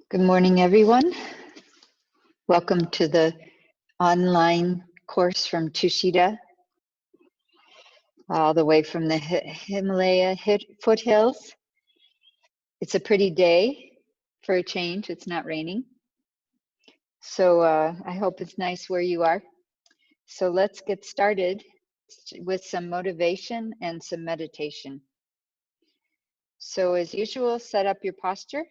Good morning, everyone. Welcome to the online course from Tushita, all the way from the Himalaya foothills. It's a pretty day for a change. It's not raining. So I hope it's nice where you are. So let's get started with some motivation and some meditation. So as usual, set up your posture.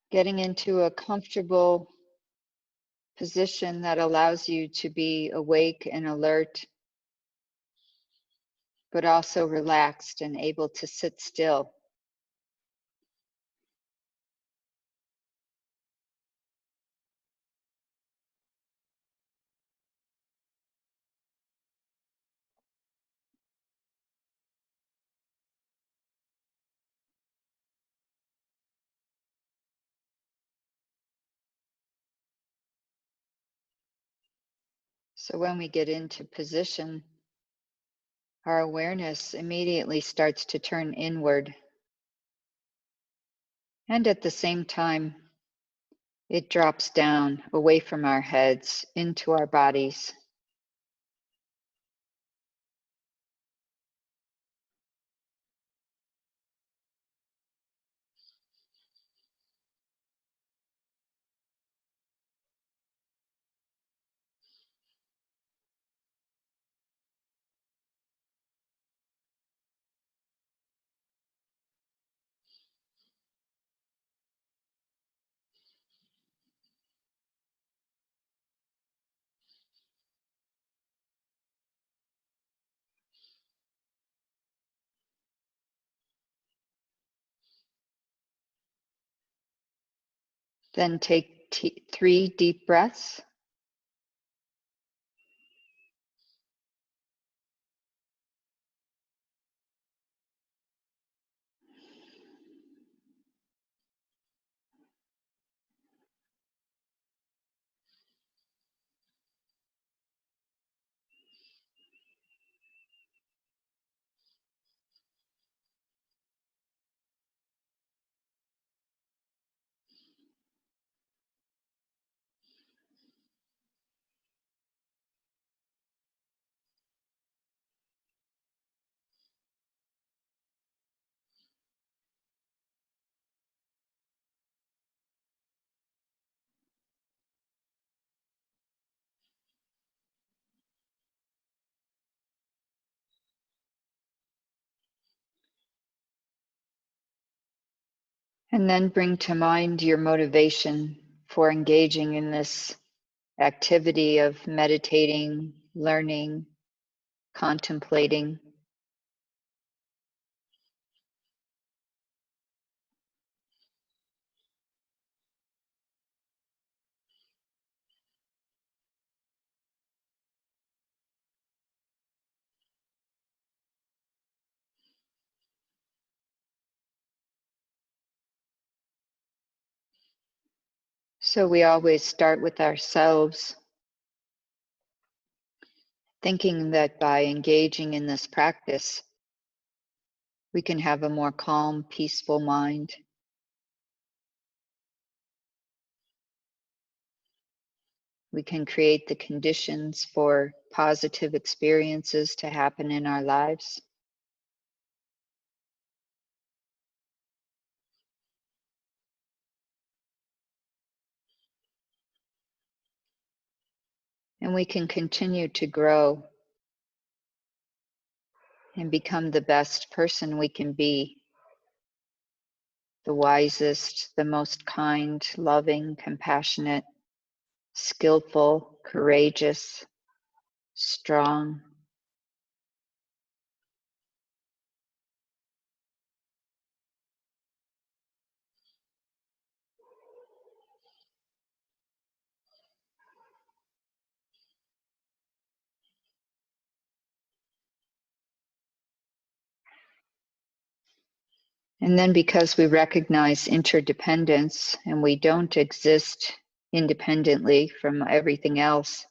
Getting into a comfortable position that allows you to be awake and alert, but also relaxed and able to sit still. So when we get into position, our awareness immediately starts to turn inward. And at the same time, it drops down away from our heads into our bodies. Then take 3 deep breaths. And then bring to mind your motivation for engaging in this activity of meditating, learning, contemplating. So we always start with ourselves, thinking that by engaging in this practice, we can have a more calm, peaceful mind. We can create the conditions for positive experiences to happen in our lives. And we can continue to grow and become the best person we can be, the wisest, the most kind, loving, compassionate, skillful, courageous, strong. And then because we recognize interdependence and we don't exist independently from everything else,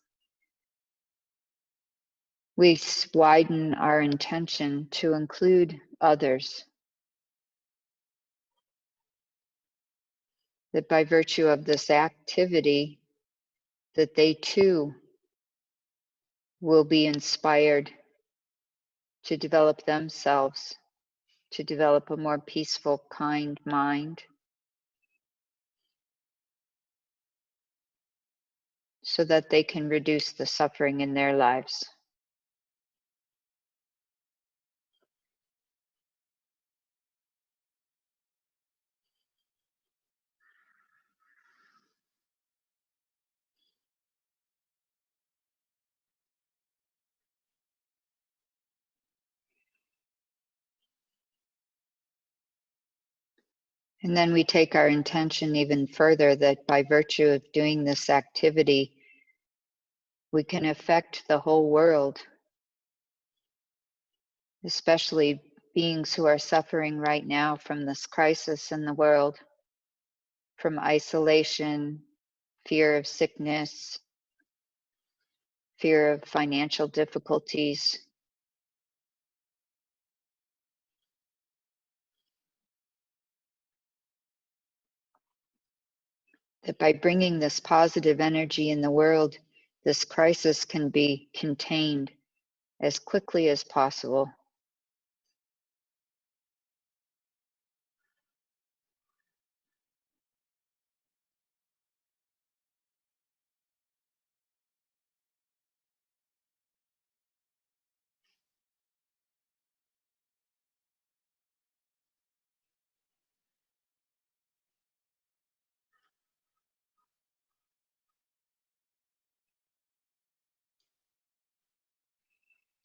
we widen our intention to include others. That by virtue of this activity, that they too will be inspired to develop themselves, to develop a more peaceful, kind mind, so that they can reduce the suffering in their lives. And then we take our intention even further, that by virtue of doing this activity, we can affect the whole world, especially beings who are suffering right now from this crisis in the world, from isolation, fear of sickness, fear of financial difficulties. That by bringing this positive energy in the world, this crisis can be contained as quickly as possible.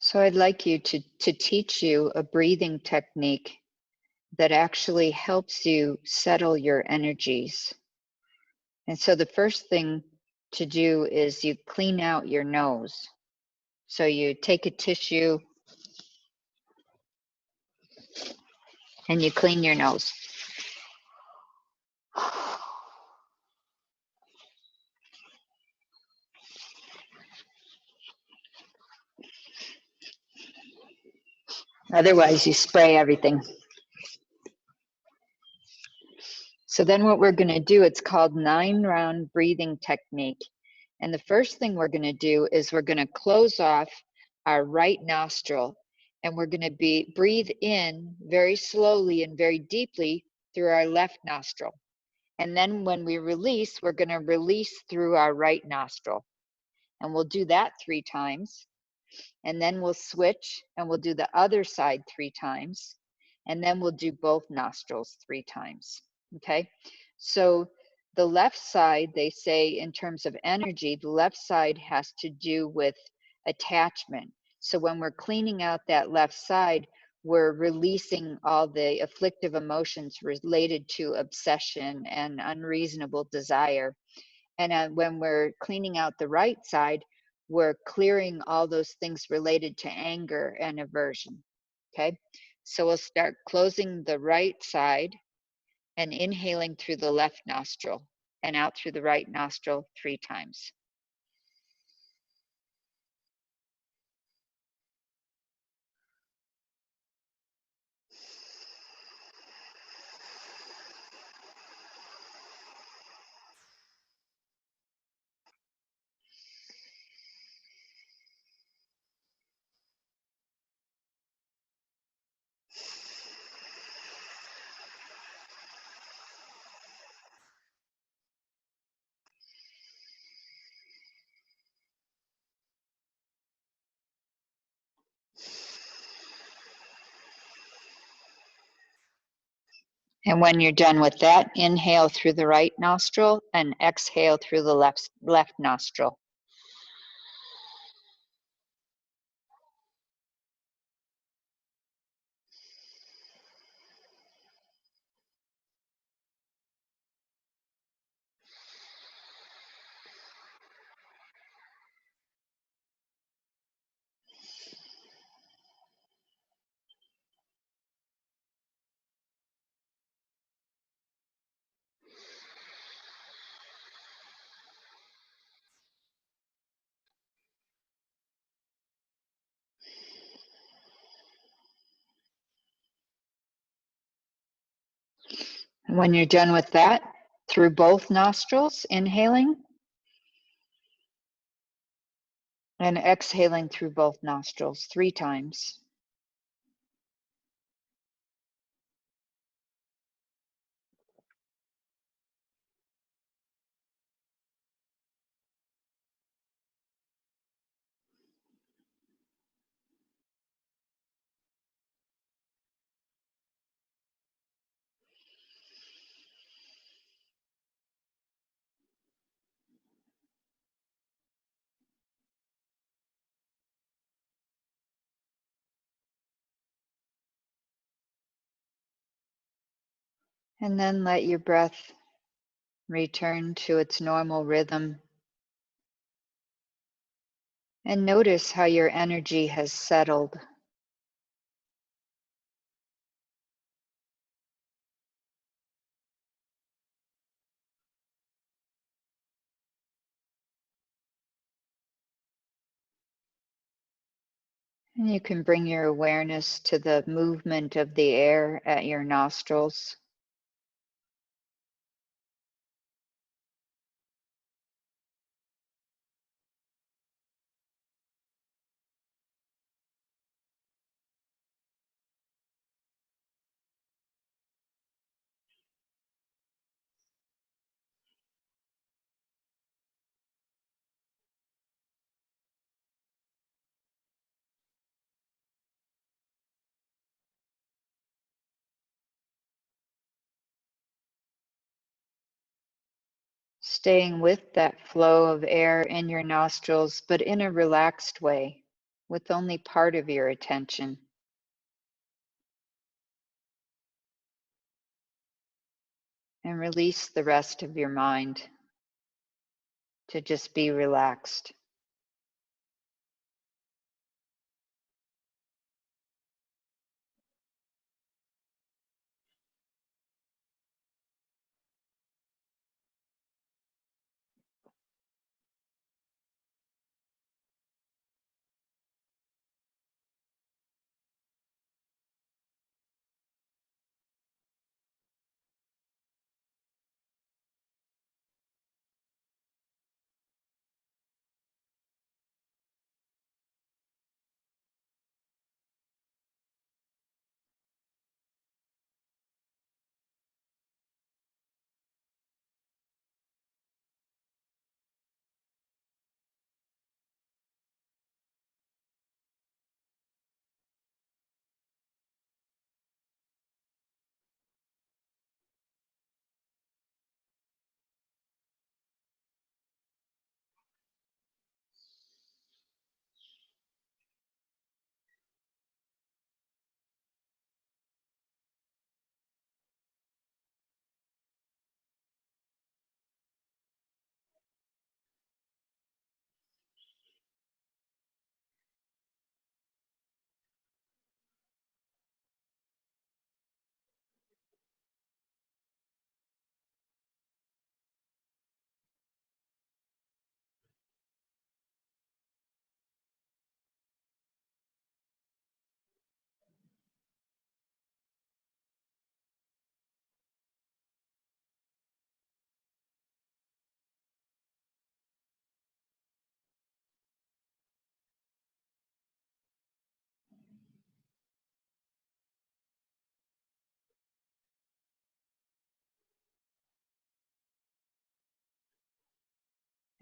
So I'd like you to teach you a breathing technique that actually helps you settle your energies. And so the first thing to do is you clean out your nose. So you take a tissue and you clean your nose. Otherwise, you spray everything. So then what we're going to do, it's called 9-round breathing technique. And the first thing we're going to do is we're going to close off our right nostril, and we're going to breathe in very slowly and very deeply through our left nostril. And then when we release, we're going to release through our right nostril. And we'll do that 3 times. And then we'll switch and we'll do the other side 3 times. And then we'll do both nostrils 3 times. Okay. So the left side, they say in terms of energy, the left side has to do with attachment. So when we're cleaning out that left side, we're releasing all the afflictive emotions related to obsession and unreasonable desire. And when we're cleaning out the right side, we're clearing all those things related to anger and aversion. Okay, so we'll start closing the right side and inhaling through the left nostril and out through the right nostril 3 times. And when you're done with that, inhale through the right nostril and exhale through the left nostril. When you're done with that, through both nostrils, inhaling, and exhaling through both nostrils 3 times. And then let your breath return to its normal rhythm. And notice how your energy has settled. And you can bring your awareness to the movement of the air at your nostrils. Staying with that flow of air in your nostrils, but in a relaxed way, with only part of your attention. And release the rest of your mind to just be relaxed.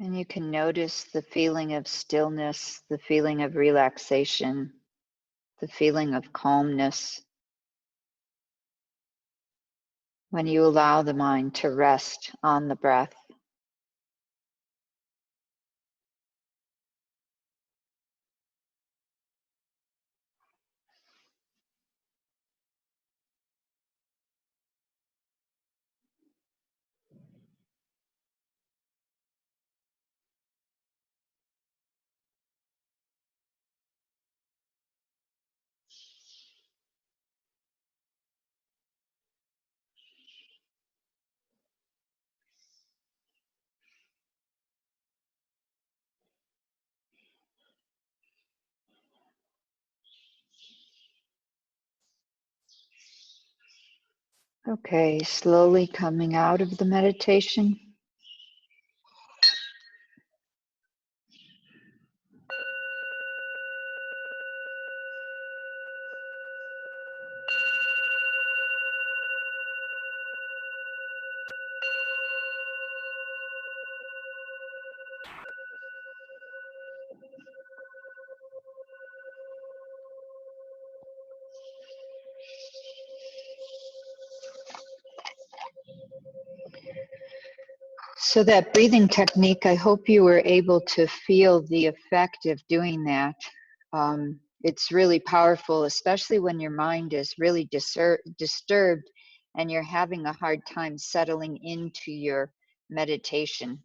And you can notice the feeling of stillness, the feeling of relaxation, the feeling of calmness when you allow the mind to rest on the breath. Okay, slowly coming out of the meditation. So that breathing technique, I hope you were able to feel the effect of doing that. It's really powerful, especially when your mind is really disturbed and you're having a hard time settling into your meditation.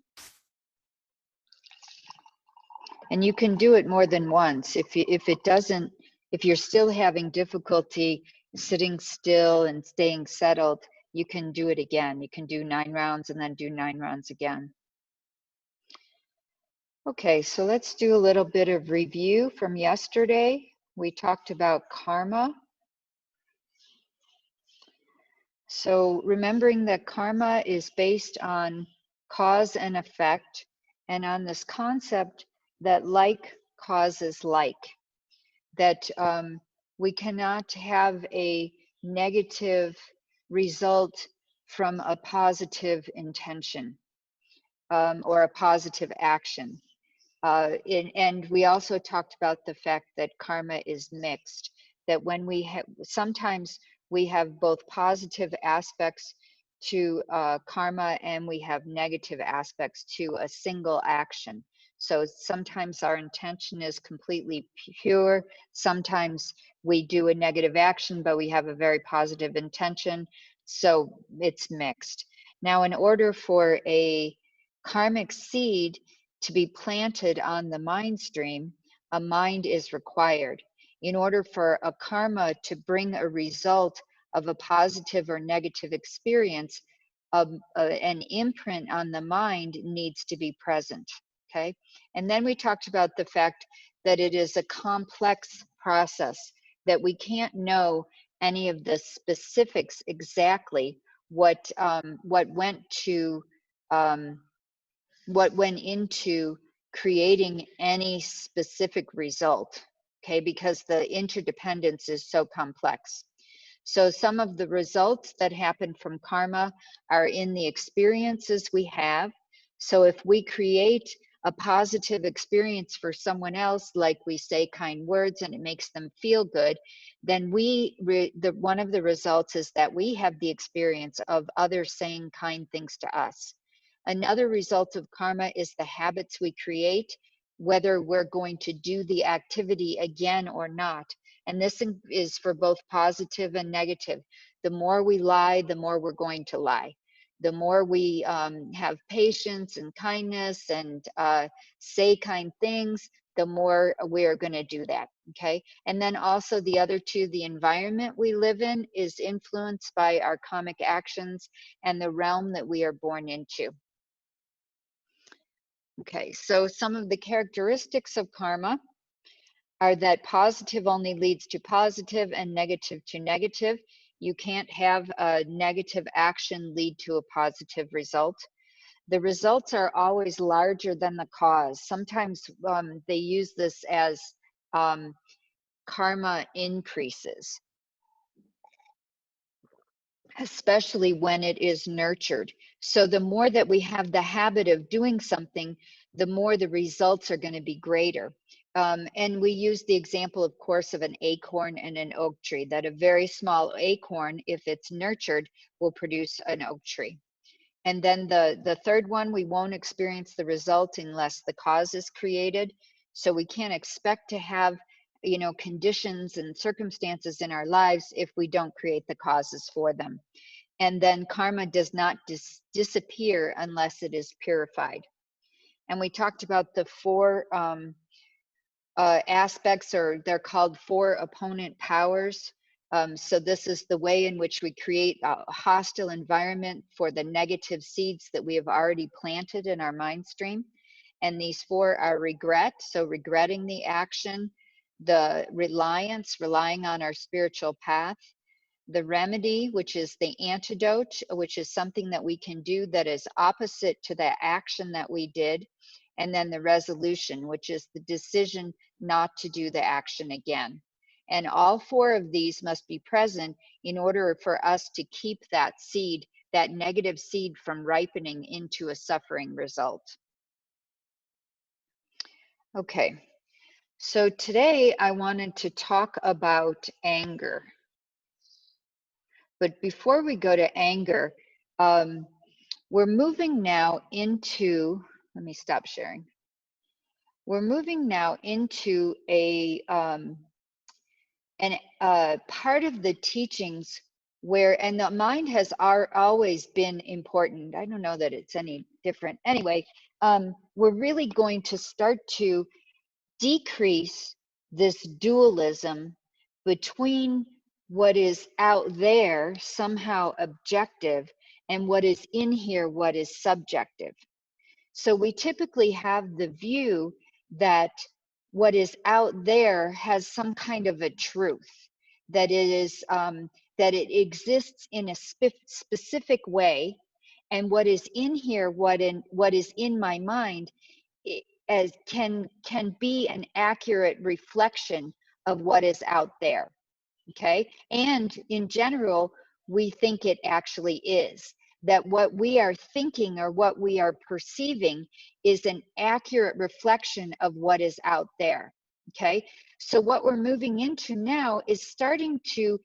And you can do it more than once. If you're still having difficulty sitting still and staying settled, you can do it again. You can do 9 rounds and then do 9 rounds again. Okay, so let's do a little bit of review from yesterday. We talked about karma. So remembering that karma is based on cause and effect, and on this concept that like causes like, that we cannot have a negative result from a positive intention or a positive action. And we also talked about the fact that karma is mixed, that when we have, sometimes we have both positive aspects to karma and we have negative aspects to a single action. So sometimes our intention is completely pure. Sometimes we do a negative action, but we have a very positive intention. So it's mixed. Now, in order for a karmic seed to be planted on the mind stream, a mind is required. In order for a karma to bring a result of a positive or negative experience, an imprint on the mind needs to be present, okay? And then we talked about the fact that it is a complex process, that we can't know any of the specifics exactly what went into creating any specific result, okay, because the interdependence is so complex. So some of the results that happen from karma are in the experiences we have. So if we create a positive experience for someone else, like we say kind words and it makes them feel good, then one of the results is that we have the experience of others saying kind things to us. Another result of karma is the habits we create, whether we're going to do the activity again or not. And this is for both positive and negative. The more we lie, the more we're going to lie. The more we have patience and kindness and say kind things, the more we are going to do that, okay? And then also the other two, the environment we live in is influenced by our karmic actions and the realm that we are born into. Okay, so some of the characteristics of karma are that positive only leads to positive and negative to negative. You can't have a negative action lead to a positive result. The results are always larger than the cause. Sometimes they use this as karma increases, especially when it is nurtured. So the more that we have the habit of doing something, the more the results are going to be greater. And we use the example, of course, of an acorn and an oak tree, that a very small acorn, if it's nurtured, will produce an oak tree. And then the third one, we won't experience the result unless the cause is created. So we can't expect to have, you know, conditions and circumstances in our lives if we don't create the causes for them. And then karma does not disappear unless it is purified. And we talked about the four aspects, or they're called four opponent powers. So this is the way in which we create a hostile environment for the negative seeds that we have already planted in our mind stream. And these four are regret, so regretting the action, the reliance, relying on our spiritual path, the remedy, which is the antidote, which is something that we can do that is opposite to the action that we did, and then the resolution, which is the decision not to do the action again. And all four of these must be present in order for us to keep that seed, that negative seed, from ripening into a suffering result. Okay, so today I wanted to talk about anger. But before we go to anger, we're moving now into, let me stop sharing. We're moving now into a part of the teachings where, and the mind has always been important. I don't know that it's any different. Anyway, we're really going to start to decrease this dualism between what is out there, somehow objective, and what is in here, what is subjective. So we typically have the view that what is out there has some kind of a truth, that it is that it exists in a specific way, and what is in here, what is in my mind, as can be an accurate reflection of what is out there. Okay, and in general, we think it actually is, that what we are thinking or what we are perceiving is an accurate reflection of what is out there. Okay, so what we're moving into now is starting to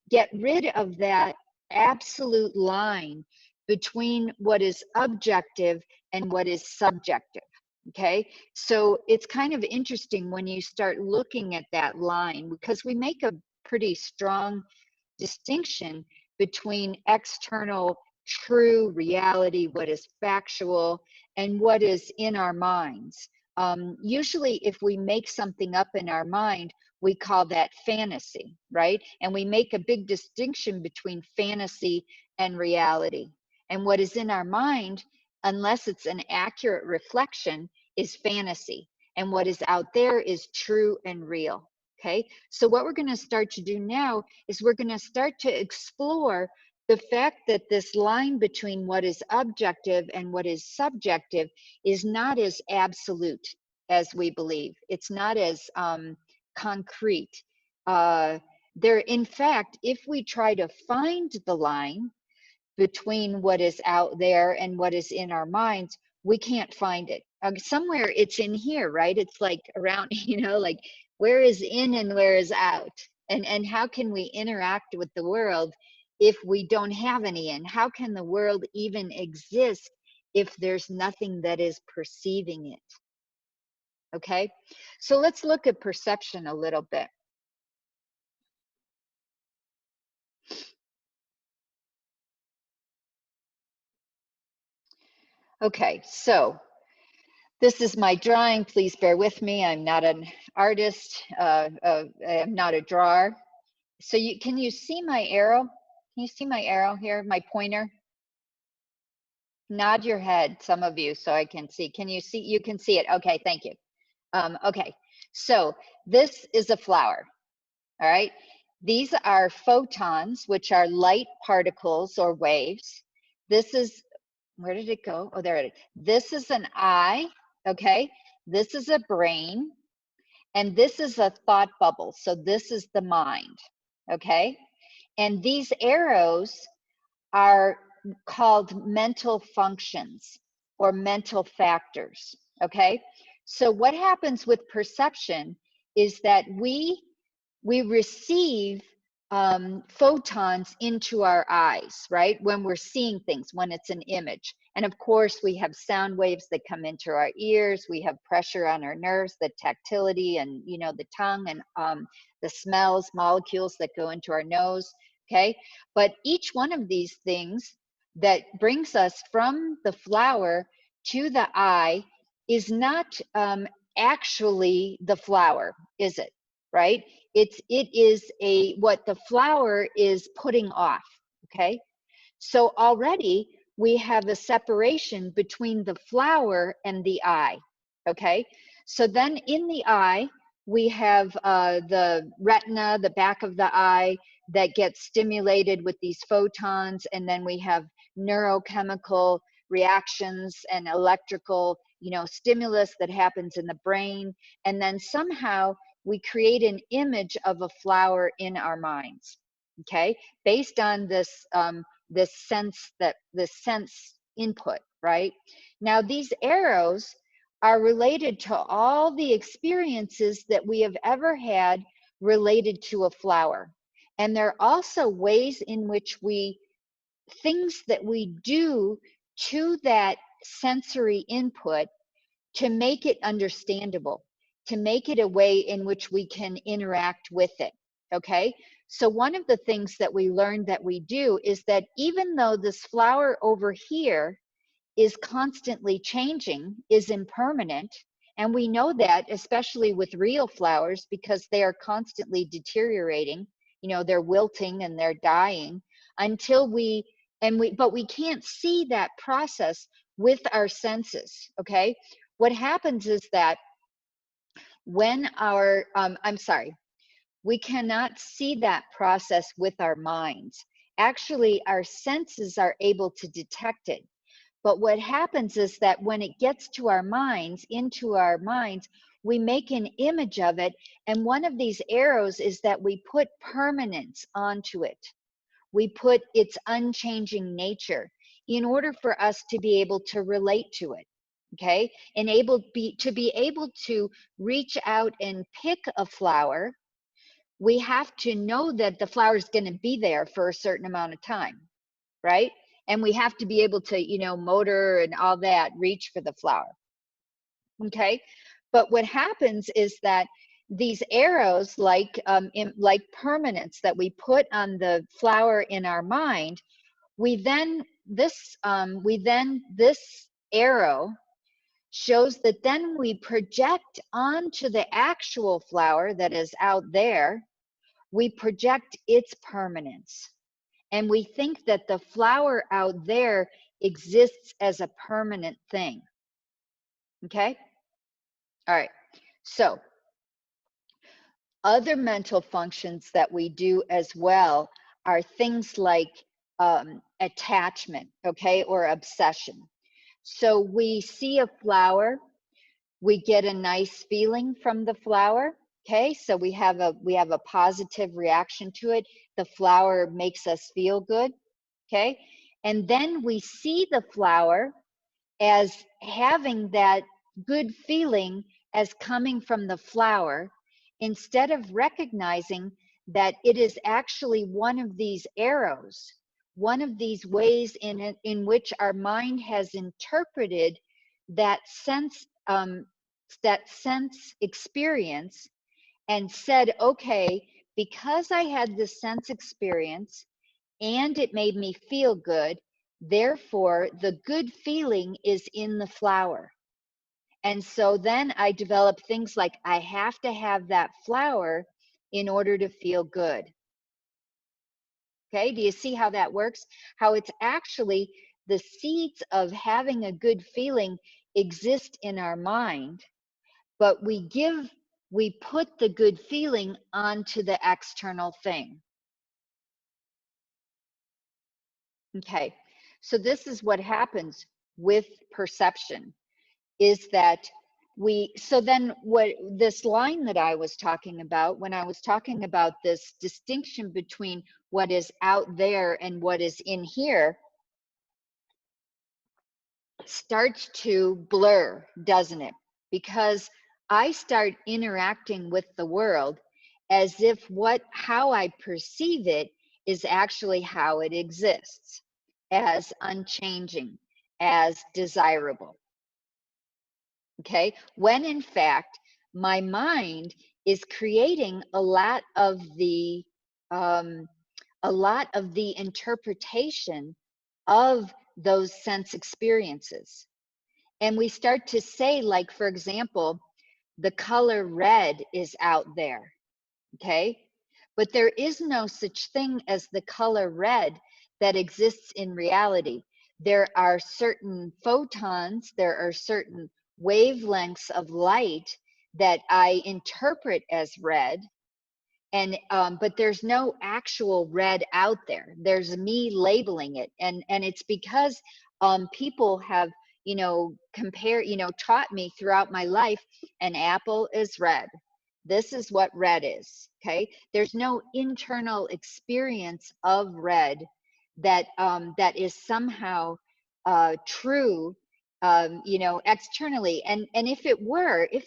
get rid of that absolute line between what is objective and what is subjective. Okay, so it's kind of interesting when you start looking at that line, because we make a pretty strong distinction between external true reality, what is factual, and what is in our minds. Usually, if we make something up in our mind, we call that fantasy, right? And we make a big distinction between fantasy and reality. And what is in our mind, unless it's an accurate reflection, is fantasy. And what is out there is true and real. Okay, so what we're going to start to do now is we're going to start to explore the fact that this line between what is objective and what is subjective is not as absolute as we believe. It's not as concrete. In fact, if we try to find the line between what is out there and what is in our minds, we can't find it. Somewhere it's in here, right? It's like around, like where is in and where is out? And how can we interact with the world if we don't have any in? How can the world even exist if there's nothing that is perceiving it? Okay, so let's look at perception a little bit. Okay, so this is my drawing. Please bear with me. I'm not an artist. I'm not a drawer. So can you see my arrow? Can you see my arrow here, my pointer? Nod your head, some of you, so I can see. Can you see? You can see it. Okay, thank you. Okay, so this is a flower. All right. These are photons, which are light particles or waves. This is, where did it go? Oh, there it is. This is an eye. Okay, this is a brain, and this is a thought bubble. So this is the mind. Okay, and these arrows are called mental functions or mental factors. Okay, so what happens with perception is that we receive photons into our eyes, right? When we're seeing things, when it's an image. And of course, we have sound waves that come into our ears. We have pressure on our nerves, the tactility, and the tongue, and the smells, molecules that go into our nose. Okay, but each one of these things that brings us from the flower to the eye is not actually the flower, is it? Right? It is what the flower is putting off. Okay, so already we have a separation between the flower and the eye. Okay, so then in the eye we have the retina, the back of the eye, that gets stimulated with these photons, and then we have neurochemical reactions and electrical, stimulus that happens in the brain, and then somehow we create an image of a flower in our minds, okay, based on this sense input, right? Now these arrows are related to all the experiences that we have ever had related to a flower. And there are also ways in which things that we do to that sensory input to make it understandable, to make it a way in which we can interact with it, okay? So one of the things that we learned that we do is that even though this flower over here is constantly changing, is impermanent. And we know that, especially with real flowers, because they are constantly deteriorating, they're wilting and they're dying until but we can't see that process with our senses, okay? What happens is that when we cannot see that process with our minds. Actually, our senses are able to detect it. But what happens is that when it gets to our minds, into our minds, we make an image of it. And one of these arrows is that we put permanence onto it. We put its unchanging nature in order for us to be able to relate to it. Okay, and to be able to reach out and pick a flower, we have to know that the flower is going to be there for a certain amount of time, right? And we have to be able to, motor and all that, reach for the flower. Okay. But what happens is that these arrows, like permanence that we put on the flower in our mind, this arrow shows that then we project onto the actual flower that is out there, we project its permanence. And we think that the flower out there exists as a permanent thing. Okay? All right. So, other mental functions that we do as well are things like attachment, okay, or obsession. So, we see a flower, we get a nice feeling from the flower. Okay, so we have a positive reaction to it. The flower makes us feel good. Okay, and then we see the flower as having that good feeling as coming from the flower, instead of recognizing that it is actually one of these arrows, one of these ways in which our mind has interpreted that sense experience and said, okay, because I had this sense experience and it made me feel good, therefore the good feeling is in the flower. And so then I develop things like I have to have that flower in order to feel good. Okay, do you see how that works? How it's actually the seeds of having a good feeling exist in our mind, but we put the good feeling onto the external thing. Okay, so this is what happens with perception, is that so then what this line that I was talking about, when I was talking about this distinction between what is out there and what is in here, starts to blur, doesn't it? Because I start interacting with the world as if how I perceive it is actually how it exists, as unchanging, as desirable. Okay, when in fact my mind is creating a lot of the interpretation of those sense experiences. And we start to say, like, for example, the color red is out there, okay? But there is no such thing as the color red that exists in reality. There are certain photons, there are certain wavelengths of light that I interpret as red. And but there's no actual red out there. There's me labeling it, and it's because people have, you know, taught me throughout my life, an apple is red. This is what red is. Okay, there's no internal experience of red that that is somehow true, you know, externally. And if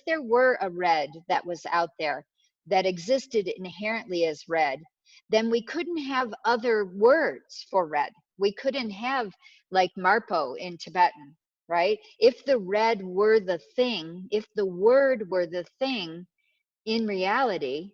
there were a red that was out there that existed inherently as red, then we couldn't have other words for red. We couldn't have like Marpo in Tibetan, right? If the red were the thing, if the word were the thing in reality,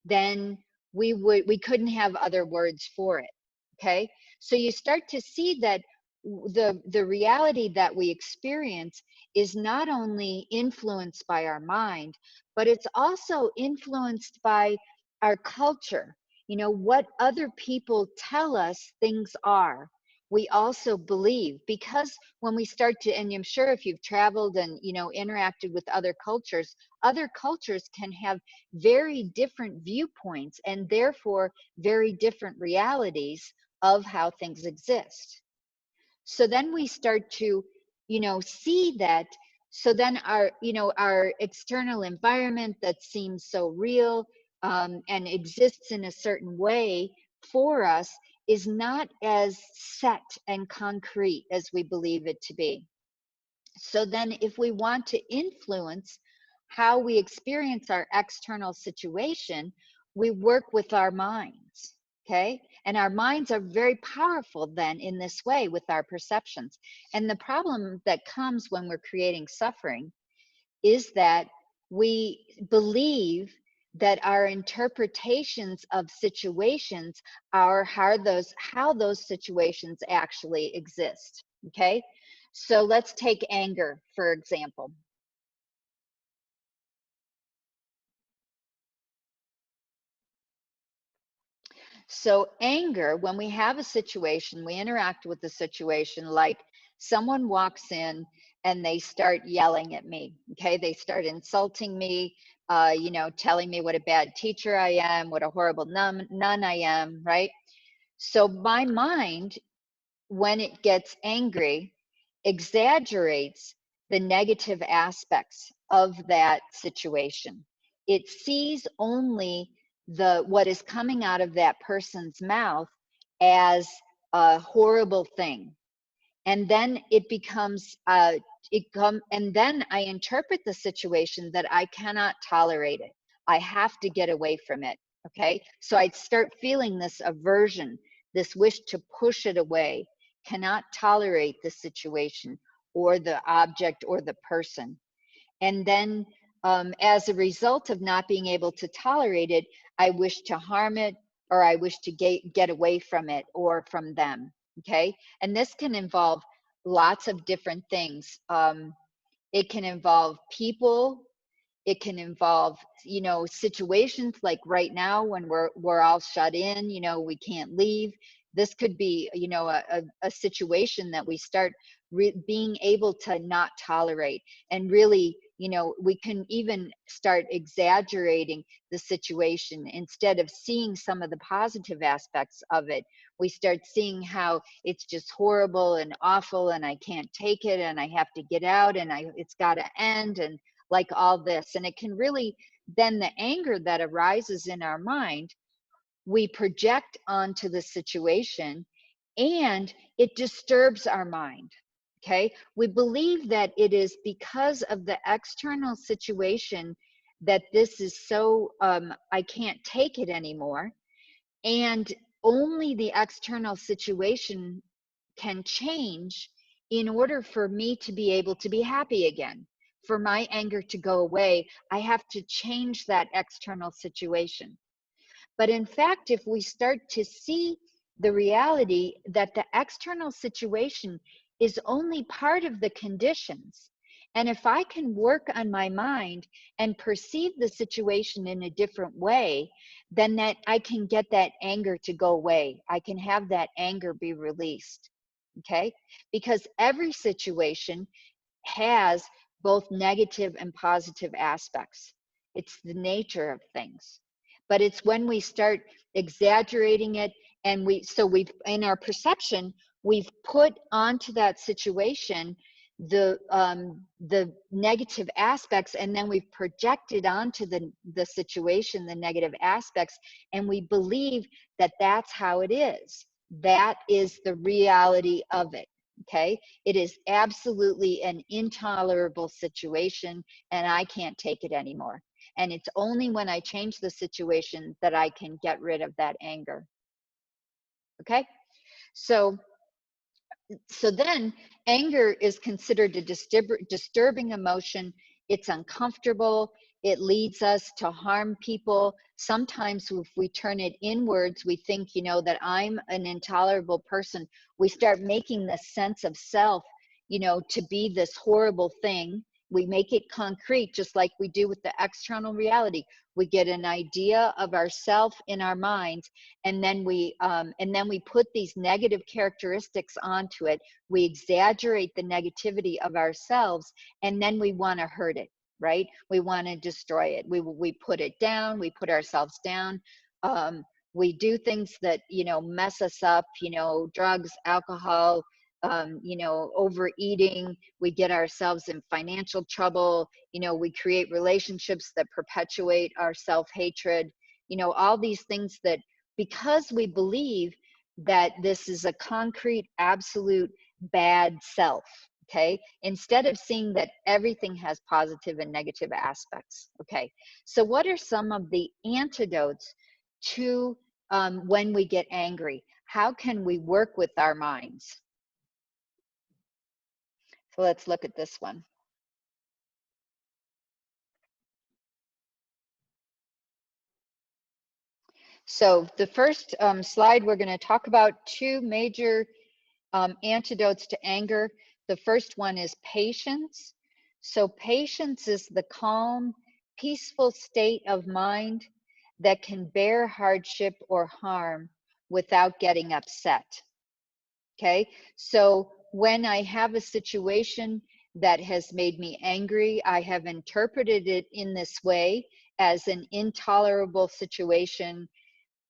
then we couldn't have other words for it. Okay, so you start to see that the reality that we experience is not only influenced by our mind, but it's also influenced by our culture. You know, what other people tell us things are, we also believe. Because when we start to, and I'm sure if you've traveled and, you know, interacted with other cultures can have very different viewpoints and therefore very different realities of how things exist. So then we start to, you know, see that. So then our, you know, our external environment that seems so real and exists in a certain way for us is not as set and concrete as we believe it to be. So then if we want to influence how we experience our external situation, we work with our minds. Okay, and our minds are very powerful then in this way with our perceptions. And the problem that comes when we're creating suffering is that we believe that our interpretations of situations are how those situations actually exist. Okay, so let's take anger, for example. So anger, when we have a situation, we interact with the situation, like someone walks in and they start yelling at me. Okay, they start insulting me, you know, telling me what a bad teacher I am, what a horrible nun I am, right? So my mind, when it gets angry, exaggerates the negative aspects of that situation. It sees only what is coming out of that person's mouth as a horrible thing. And then it becomes and then I interpret the situation that I cannot tolerate it. I have to get away from it. Okay, so I start feeling this aversion, this wish to push it away, cannot tolerate the situation or the object or the person. And then as a result of not being able to tolerate it, I wish to harm it, or I wish to get away from it or from them. Okay, and this can involve lots of different things. It can involve people. It can involve, you know, situations like right now when we're all shut in, you know, we can't leave. This could be, you know, a situation that we start being able to not tolerate. And really, you know, we can even start exaggerating the situation. Instead of seeing some of the positive aspects of it, we start seeing how it's just horrible and awful and I can't take it and I have to get out and it's got to end, and like all this. And it can really, then the anger that arises in our mind, we project onto the situation and it disturbs our mind. Okay, we believe that it is because of the external situation that this is so I can't take it anymore, and only the external situation can change in order for me to be able to be happy again. For my anger to go away, I have to change that external situation. But in fact, if we start to see the reality that the external situation is only part of the conditions, and if I can work on my mind and perceive the situation in a different way, then that I can get that anger to go away. I can have that anger be released. Okay? Because every situation has both negative and positive aspects. It's the nature of things. But it's when we start exaggerating it, and we've, in our perception, we've put onto that situation the negative aspects, and then we've projected onto the situation the negative aspects, and we believe that that's how it is. That is the reality of it. Okay, it is absolutely an intolerable situation, and I can't take it anymore. And it's only when I change the situation that I can get rid of that anger. Okay, so then anger is considered a disturbing emotion. It's uncomfortable. It leads us to harm people. Sometimes if we turn it inwards, we think, that I'm an intolerable person. We start making the sense of self, to be this horrible thing. We make it concrete, just like we do with the external reality. We get an idea of ourself in our minds, and then we put these negative characteristics onto it. We exaggerate the negativity of ourselves, and then we want to hurt it, right? We want to destroy it. We put it down. We put ourselves down. We do things that mess us up. Drugs, alcohol. Overeating. We get ourselves in financial trouble. We create relationships that perpetuate our self-hatred. All these things that, because we believe that this is a concrete, absolute bad self. Okay, instead of seeing that everything has positive and negative aspects. Okay, so what are some of the antidotes to when we get angry? How can we work with our minds? So let's look at this one. So the first slide, we're going to talk about two major antidotes to anger. The first one is patience. So patience is the calm, peaceful state of mind that can bear hardship or harm without getting upset. Okay, so when I have a situation that has made me angry, I have interpreted it in this way as an intolerable situation.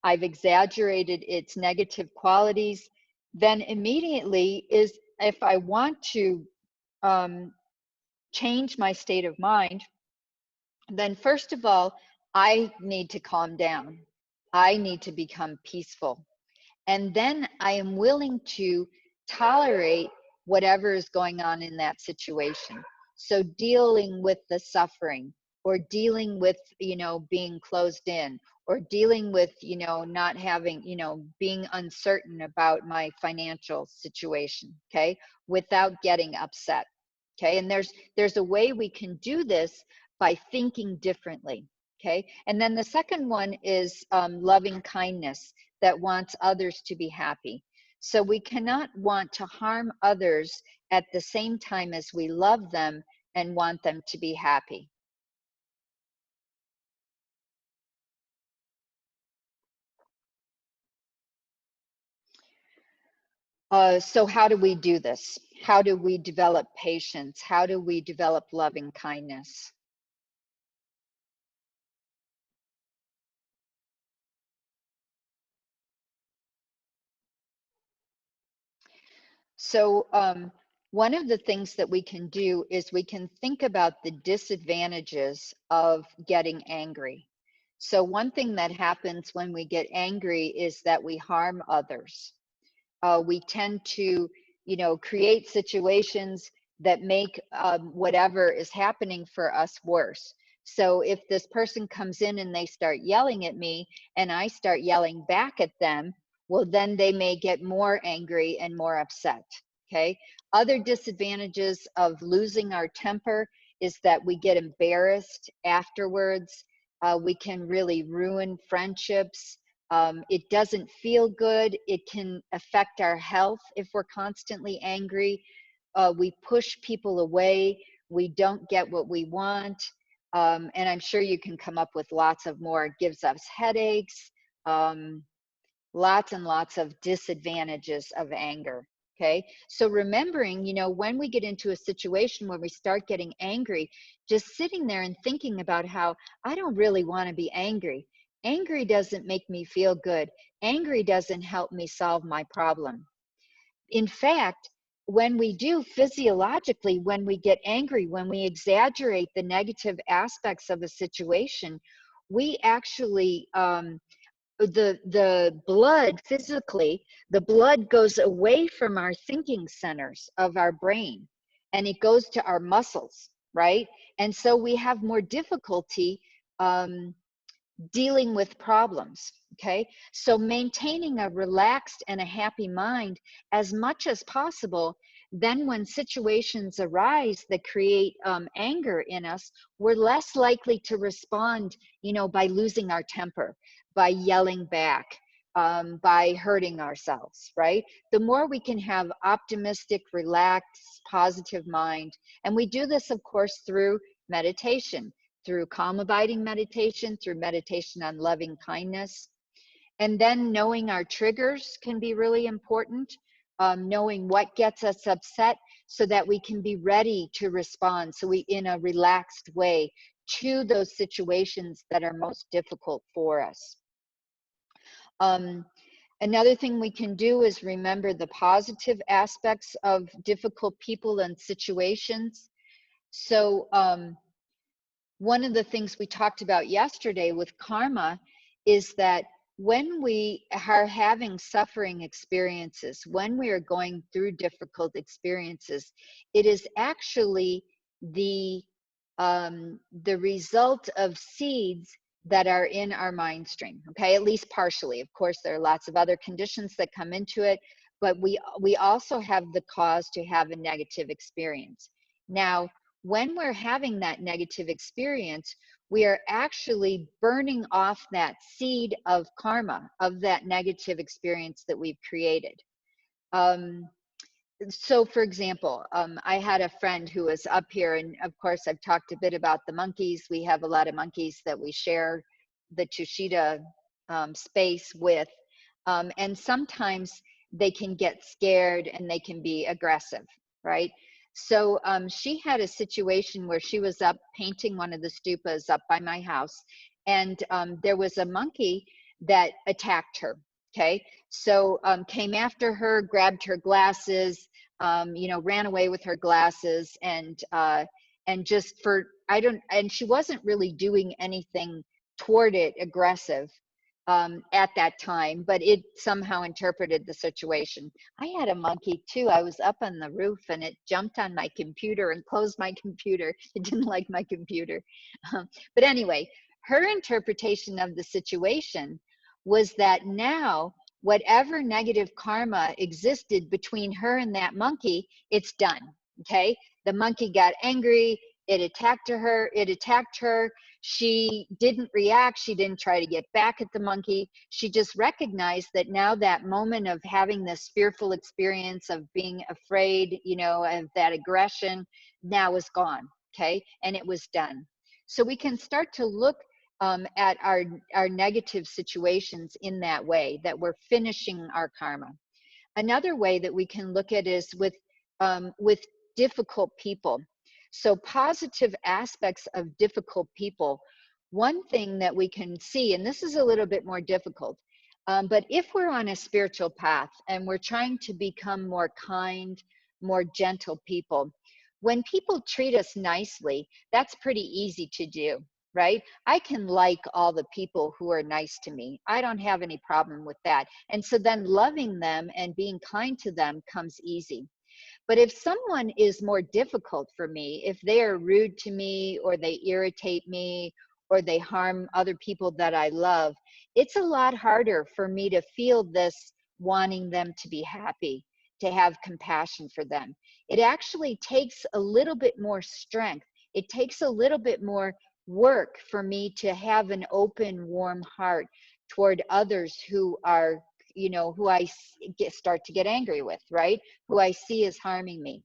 I've exaggerated its negative qualities. Then immediately is, if I want to change my state of mind, then first of all, I need to calm down. I need to become peaceful. And then I am willing to tolerate whatever is going on in that situation. So dealing with the suffering, or dealing with, being closed in, or dealing with, not having, being uncertain about my financial situation, okay, without getting upset. Okay, and there's a way we can do this by thinking differently. Okay, and then the second one is loving kindness, that wants others to be happy. So we cannot want to harm others at the same time as we love them and want them to be happy. So how do we do this? How do we develop patience? How do we develop loving kindness? So one of the things that we can do is we can think about the disadvantages of getting angry. So one thing that happens when we get angry is that we harm others. We tend to, create situations that make whatever is happening for us worse. So if this person comes in and they start yelling at me, and I start yelling back at them, well, then they may get more angry and more upset. Okay. Other disadvantages of losing our temper is that we get embarrassed afterwards. We can really ruin friendships. It doesn't feel good. It can affect our health if we're constantly angry. We push people away. We don't get what we want. And I'm sure you can come up with lots of more. It gives us headaches, lots and lots of disadvantages of anger. Okay, so remembering, when we get into a situation where we start getting angry, just sitting there and thinking about how I don't really want to be angry. Angry doesn't make me feel good. Angry doesn't help me solve my problem. In fact, when we do physiologically, when we get angry, when we exaggerate the negative aspects of a situation, we actually, the blood physically, the blood goes away from our thinking centers of our brain and it goes to our muscles, right? And so we have more difficulty dealing with problems. Okay, so maintaining a relaxed and a happy mind as much as possible. Then when situations arise that create anger in us, we're less likely to respond, by losing our temper, by yelling back, by hurting ourselves, right? The more we can have optimistic, relaxed, positive mind. And we do this, of course, through meditation, through calm abiding meditation, through meditation on loving kindness. And then knowing our triggers can be really important, knowing what gets us upset so that we can be ready to respond. So we, in a relaxed way, to those situations that are most difficult for us. Another thing we can do is remember the positive aspects of difficult people and situations. So one of the things we talked about yesterday with karma is that when we are having suffering experiences, when we are going through difficult experiences, it is actually the result of seeds that are in our mind stream. Okay, at least partially. Of course, there are lots of other conditions that come into it, but we also have the cause to have a negative experience. Now, when we're having that negative experience, we are actually burning off that seed of karma, of that negative experience that we've created. So for example, I had a friend who was up here, and of course I've talked a bit about the monkeys. We have a lot of monkeys that we share the Tushita space with, and sometimes they can get scared and they can be aggressive, right? So she had a situation where she was up painting one of the stupas up by my house, and there was a monkey that attacked her. Okay, so came after her, grabbed her glasses, ran away with her glasses, and just and she wasn't really doing anything toward it aggressive at that time, but it somehow interpreted the situation. I had a monkey too. I was up on the roof and it jumped on my computer and closed my computer. It didn't like my computer. But anyway, her interpretation of the situation was that now whatever negative karma existed between her and that monkey, it's done. Okay, the monkey got angry, it attacked her. She didn't react, she didn't try to get back at the monkey. She just recognized that now that moment of having this fearful experience of being afraid, of that aggression, now is gone. Okay, and it was done. So we can start to look at our negative situations in that way, that we're finishing our karma. Another way that we can look at is with difficult people. So positive aspects of difficult people. One thing that we can see, and this is a little bit more difficult, but if we're on a spiritual path and we're trying to become more kind, more gentle people, when people treat us nicely, that's pretty easy to do, right? I can like all the people who are nice to me. I don't have any problem with that. And so then loving them and being kind to them comes easy. But if someone is more difficult for me, if they are rude to me or they irritate me or they harm other people that I love, it's a lot harder for me to feel this wanting them to be happy, to have compassion for them. It actually takes a little bit more strength. It takes a little bit more work for me to have an open, warm heart toward others who are, who I start to get angry with, right? Who I see as harming me.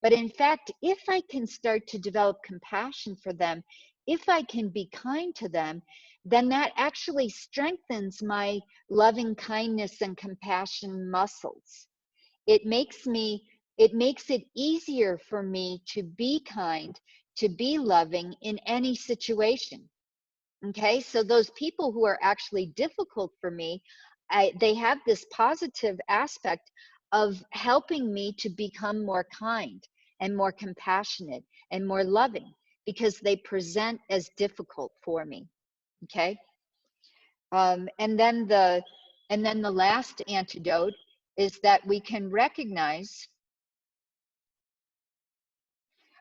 But in fact, if I can start to develop compassion for them, if I can be kind to them, then that actually strengthens my loving kindness and compassion muscles. it makes it easier for me to be kind, to be loving in any situation. Okay, so those people who are actually difficult for me, they have this positive aspect of helping me to become more kind and more compassionate and more loving, because they present as difficult for me. Okay, and then the last antidote is that we can recognize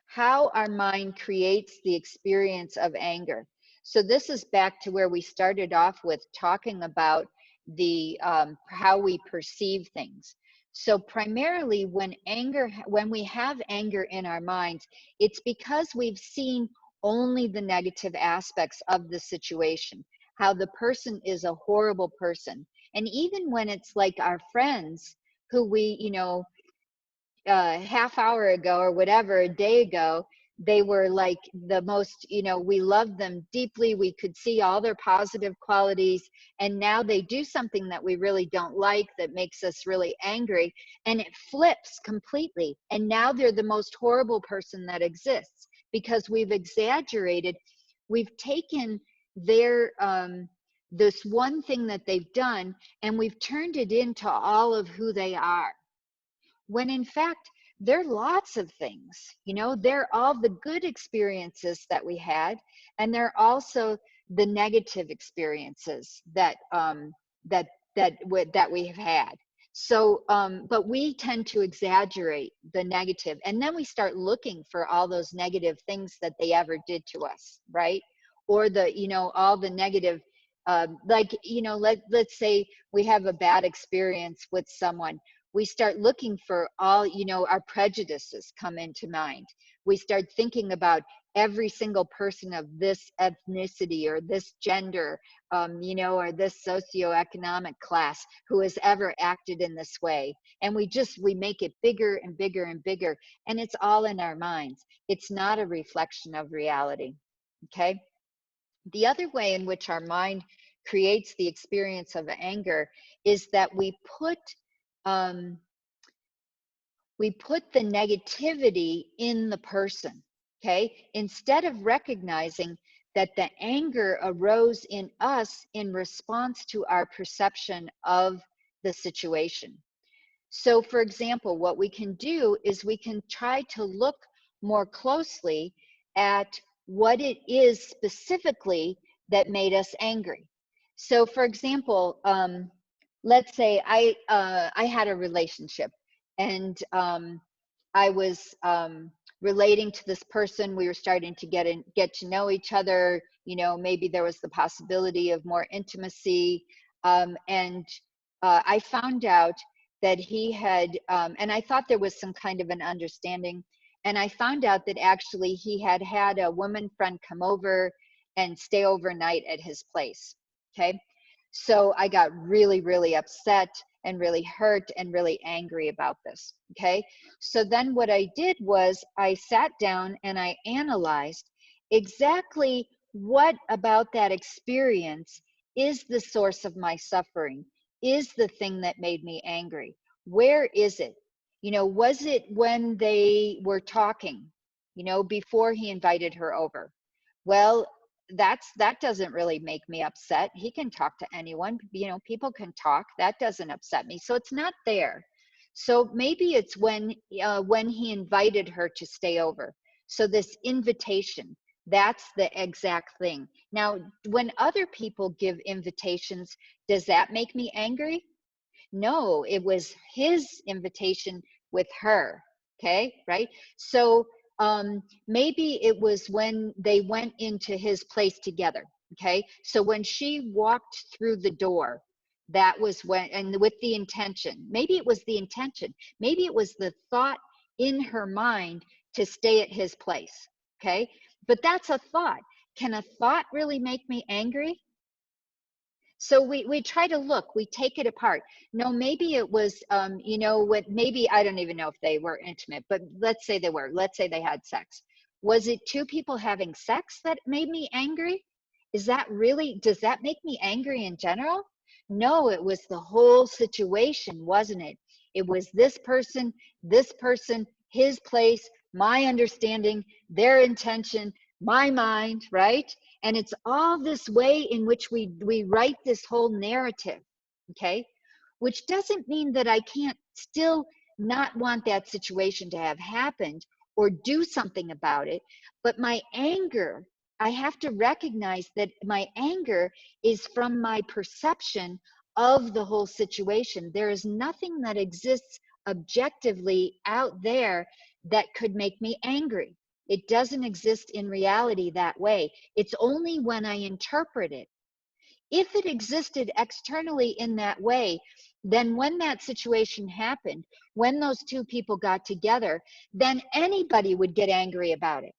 how our mind creates the experience of anger. So this is back to where we started off with talking about the how we perceive things. So primarily when we have anger in our minds, it's because we've seen only the negative aspects of the situation, how the person is a horrible person. And even when it's like our friends who we, half hour ago or whatever, a day ago, they were like the most, we loved them deeply, we could see all their positive qualities, and now they do something that we really don't like, that makes us really angry, and it flips completely, and now they're the most horrible person that exists, because we've exaggerated, we've taken their this one thing that they've done, and we've turned it into all of who they are, when in fact there are lots of things. They're all the good experiences that we had, and they're also the negative experiences that we have had. So but we tend to exaggerate the negative, and then we start looking for all those negative things that they ever did to us, right? Or all the negative, let's say we have a bad experience with someone, we start looking for all, our prejudices come into mind. We start thinking about every single person of this ethnicity or this gender, or this socioeconomic class who has ever acted in this way. And we make it bigger and bigger and bigger. And it's all in our minds. It's not a reflection of reality. Okay. The other way in which our mind creates the experience of anger is that um, we put the negativity in the person, okay? Instead of recognizing that the anger arose in us in response to our perception of the situation. So for example, what we can do is we can try to look more closely at what it is specifically that made us angry. So for example, let's say I had a relationship, and I was relating to this person. We were starting to get to know each other. Maybe there was the possibility of more intimacy, and I found out that he had, and I thought there was some kind of an understanding. And I found out that actually he had had a woman friend come over and stay overnight at his place. Okay. So I got really, really upset and really hurt and really angry about this. Okay. So then what I did was I sat down and I analyzed exactly what about that experience is the source of my suffering, is the thing that made me angry. Where is it? Was it when they were talking, before he invited her over? Well, that doesn't really make me upset. He can talk to anyone, people can talk. That doesn't upset me. So it's not there. So maybe it's when he invited her to stay over. So this invitation, that's the exact thing. Now, when other people give invitations, does that make me angry? No, it was his invitation with her. Okay, right? So maybe it was when they went into his place together. Okay, so when she walked through the door, that was when, and with the intention, maybe it was the intention, maybe it was the thought in her mind to stay at his place. Okay, but that's a thought. Can a thought really make me angry? So we try to look, we take it apart. No, maybe it was, maybe, I don't even know if they were intimate, but let's say they were, let's say they had sex. Was it two people having sex that made me angry? Is that really, does that make me angry in general? No, it was the whole situation, wasn't it? It was this person, his place, my understanding, their intention, my mind, right? And it's all this way in which we write this whole narrative, okay? Which doesn't mean that I can't still not want that situation to have happened or do something about it. But my anger, I have to recognize that my anger is from my perception of the whole situation. There is nothing that exists objectively out there that could make me angry. It doesn't exist in reality that way. It's only when I interpret it. If it existed externally in that way, then when that situation happened, when those two people got together, then anybody would get angry about it,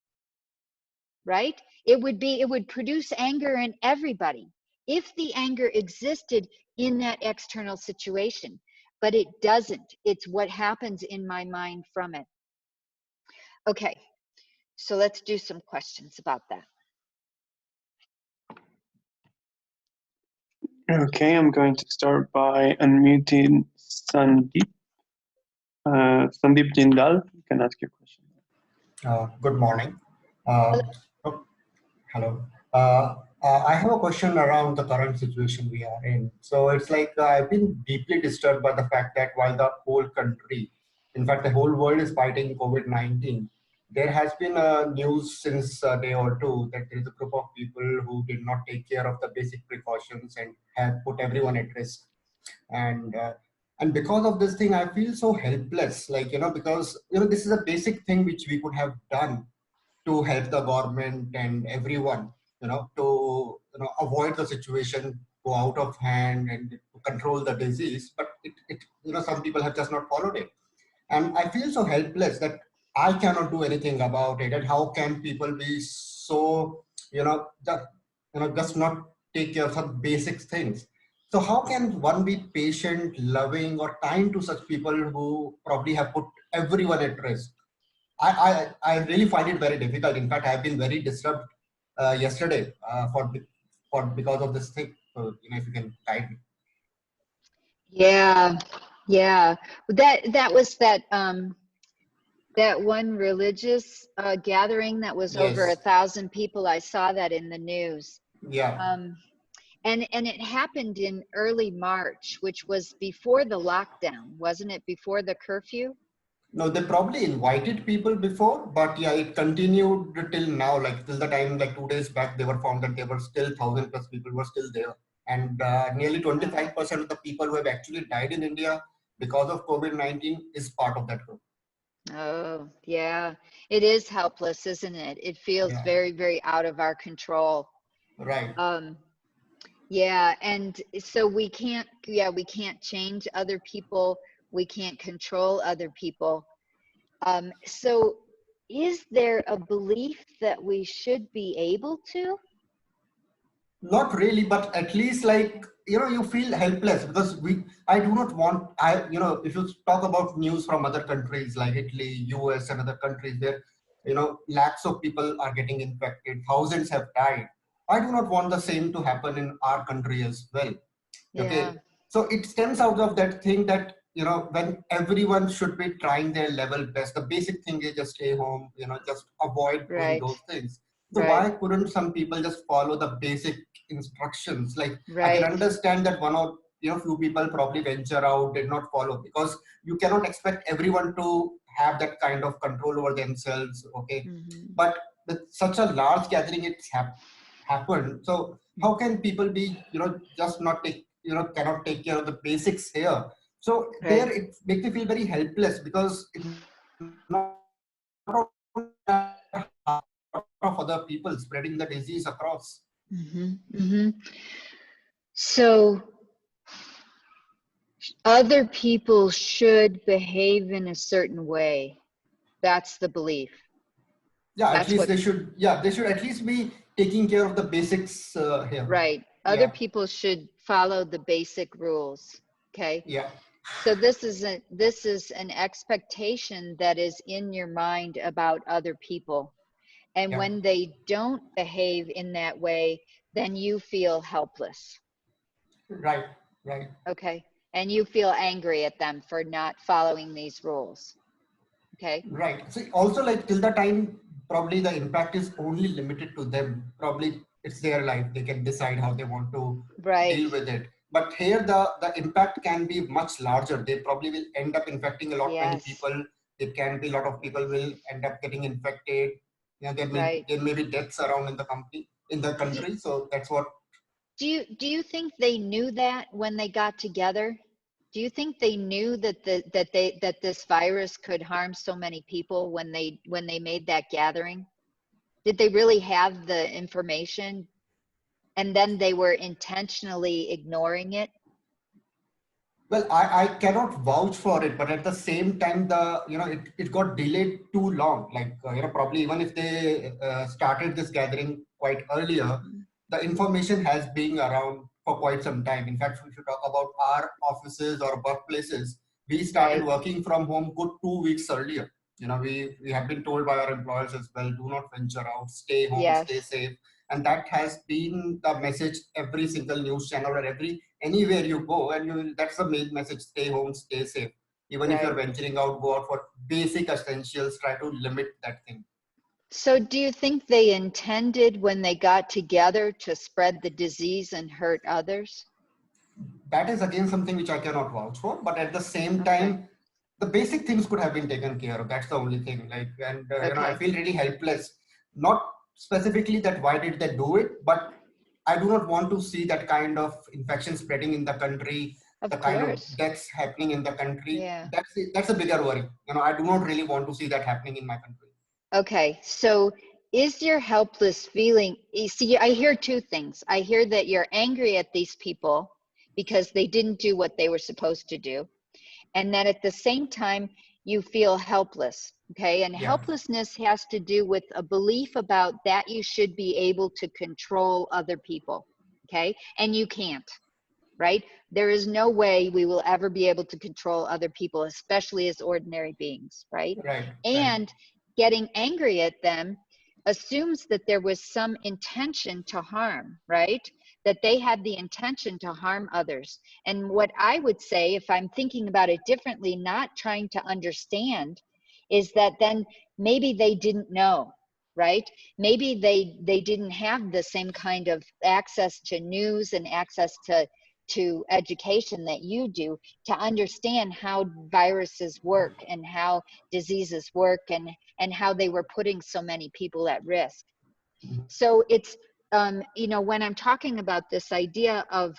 right? It would produce anger in everybody if the anger existed in that external situation, but it doesn't. It's what happens in my mind from it. Okay, so let's do some questions about that. Okay, I'm going to start by unmuting Sandeep. Sandeep Jindal, you can ask your question. Good morning. Hello. I have a question around the current situation we are in. So it's like I've been deeply disturbed by the fact that while the whole country, in fact, the whole world is fighting COVID-19, there has been a news since a day or two that there is a group of people who did not take care of the basic precautions and have put everyone at risk. And because of this thing, I feel so helpless. Like, because this is a basic thing which we could have done to help the government and everyone, to avoid the situation go out of hand and to control the disease. But some people have just not followed it, and I feel so helpless that I cannot do anything about it. And how can people be so just not take care of some basic things? So how can one be patient, loving, or kind to such people who probably have put everyone at risk? I really find it very difficult. In fact, I've been very disturbed yesterday because of this thing. So, if you can guide me. Yeah, yeah. That was that one religious gathering that was over Yes. 1,000 people. I saw that in the news. Yeah. And it happened in early March, which was before the lockdown, wasn't it? Before the curfew? No, they probably invited people before, but yeah, it continued till now, like till the time, like 2 days back, they were found that there were still 1,000 plus people were still there. And nearly 25% of the people who have actually died in India because of COVID-19 is part of that group. Oh, yeah. It is helpless, isn't it? It feels Yeah. very, very out of our control. Right. Yeah, and so we can't change other people. We can't control other people. So is there a belief that we should be able to? Not really, but at least like, you feel helpless because I do not want, if you talk about news from other countries like Italy, US and other countries where, lakhs of people are getting infected, thousands have died. I do not want the same to happen in our country as well. Okay. Yeah. So it stems out of that thing that, when everyone should be trying their level best, the basic thing is just stay home, just avoid doing Right. those things. So Right. why couldn't some people just follow the basic instructions? Like I can Right. understand that one or few people probably venture out, did not follow, because you cannot expect everyone to have that kind of control over themselves. Okay. Mm-hmm. But with such a large gathering, it's happened. So how can people be, just not take, cannot take care of the basics here? So Right. there it makes me feel very helpless because it's not of other people spreading the disease across. Mm-hmm. Mm-hmm. So other people should behave in a certain way. That's the belief. Yeah, at That's least what, they should. Yeah, they should at least be taking care of the basics here. right. Other Yeah, people should follow the basic rules. Okay. yeah, So this is an expectation that is in your mind about other people. And yeah. when they don't behave in that way, then you feel helpless. Right, right. Okay. and you feel angry at them for not following these rules. Okay. Right. So also, like, till the time probably the impact is only limited to them. Probably it's their life. They can decide how they want to Right. deal with it. But here the impact can be much larger. They probably will end up infecting a lot many Yes. people. It can be a lot of people will end up getting infected. You know, Right. there may be deaths around in the country. So that's what. Do you think they knew that when they got together? Do you think they knew that that this virus could harm so many people when they made that gathering? Did they really have the information, and then they were intentionally ignoring it? Well, I cannot vouch for it, but at the same time, it got delayed too long. Like, probably even if they started this gathering quite earlier, the information has been around for quite some time. In fact, if you talk about our offices or workplaces, we started Right. working from home good 2 weeks earlier. We have been told by our employers as well, do not venture out, stay home, Yes. stay safe. And that has been the message every single news channel or anywhere you go, and that's the main message: stay home, stay safe. Even if you're Right. venturing out, go out for basic essentials, try to limit that thing. So do you think they intended when they got together to spread the disease and hurt others? That is again something which I cannot vouch for, but at the same Okay. time, the basic things could have been taken care of. That's the only thing. Like, and I Okay. feel really helpless. Not specifically that why did they do it, but I do not want to see that kind of infection spreading in the country, Of the kind of course. deaths happening in the country. Yeah. That's a bigger worry. I do not really want to see that happening in my country. Okay, so is your helpless feeling, you see, I hear two things. I hear that you're angry at these people because they didn't do what they were supposed to do. And that at the same time, you feel helpless. Okay, and Yeah. helplessness has to do with a belief about that you should be able to control other people. Okay, and you can't. Right? There is no way we will ever be able to control other people, especially as ordinary beings, right? Right. And getting angry at them assumes that there was some intention to harm, right? That they had the intention to harm others. And what I would say, if I'm thinking about it differently, not trying to understand, is that then maybe they didn't know, right? Maybe they didn't have the same kind of access to news and access to education that you do to understand how viruses work and how diseases work and how they were putting so many people at risk. So it's when I'm talking about this idea of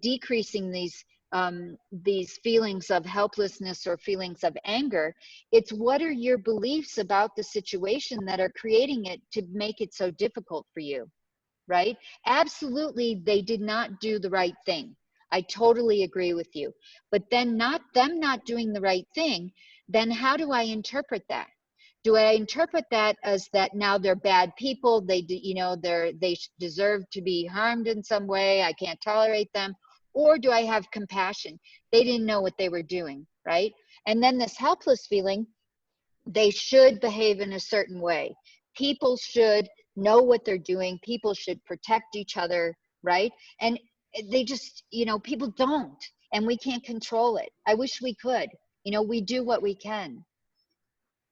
decreasing these feelings of helplessness or feelings of anger, it's what are your beliefs about the situation that are creating it to make it so difficult for you, right? Absolutely, they did not do the right thing. I totally agree with you. But then them not doing the right thing, then how do I interpret that? Do I interpret that as that now they're bad people, they deserve to be harmed in some way, I can't tolerate them? Or do I have compassion? They didn't know what they were doing, right? And then this helpless feeling, they should behave in a certain way. People should know what they're doing. People should protect each other, right? And they just, people don't, and we can't control it. I wish we could. We do what we can.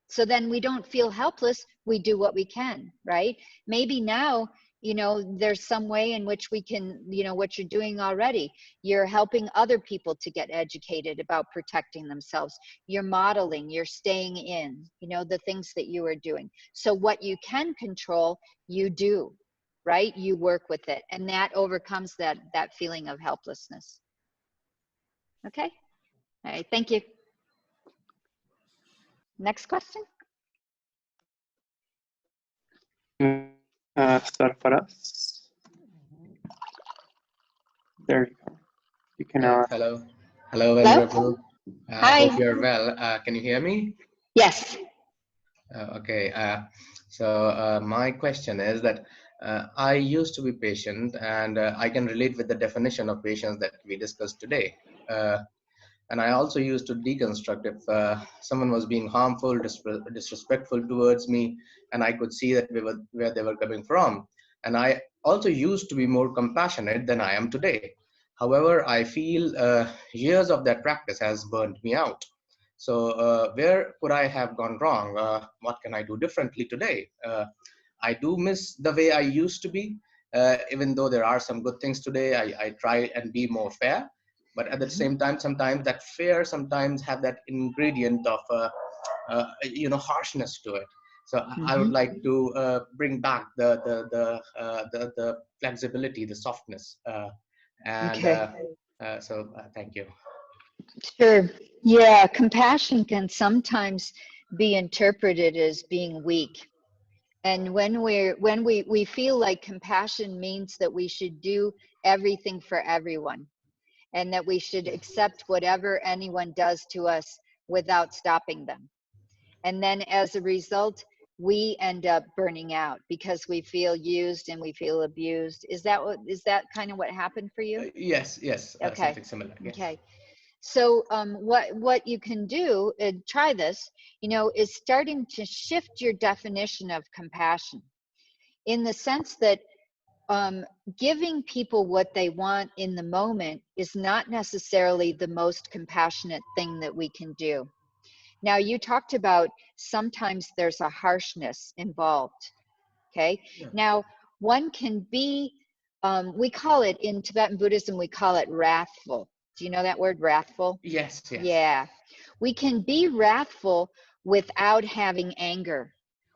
So then we don't feel helpless. We do what we can, right? Maybe now, there's some way in which we can, what you're doing already. You're helping other people to get educated about protecting themselves. You're modeling, you're staying in, the things that you are doing. So what you can control, you do, right? You work with it. And that overcomes that feeling of helplessness. Okay? All right, thank you. Next question. Sarfaraz. There you go. You can. Hello, Venerable. Hi. Hope you're well. Can you hear me? Yes. Okay. So my question is that I used to be patient, and I can relate with the definition of patience that we discussed today. And I also used to deconstruct if someone was being harmful, disrespectful towards me, and I could see that where they were coming from. And I also used to be more compassionate than I am today. However, I feel years of that practice has burned me out. So where could I have gone wrong? What can I do differently today? I do miss the way I used to be. Even though there are some good things today, I try and be more fair. But at the same time, sometimes that fair sometimes have that ingredient of harshness to it. So I would like to bring back the flexibility, the softness, and Okay. thank you. Sure. Yeah, compassion can sometimes be interpreted as being weak. And when we feel like compassion means that we should do everything for everyone and that we should accept whatever anyone does to us without stopping them. And then as a result, we end up burning out because we feel used and we feel abused. Is that kind of what happened for you? Yes, Okay. something similar. Yes. Okay. So what you can do, try this, is starting to shift your definition of compassion in the sense that giving people what they want in the moment is not necessarily the most compassionate thing that we can do. Now, you talked about sometimes there's a harshness involved, okay? Yeah. Now, one can be, we call it, in Tibetan Buddhism, we call it wrathful. Do you know that word, wrathful? Yes. Yeah. We can be wrathful without having anger,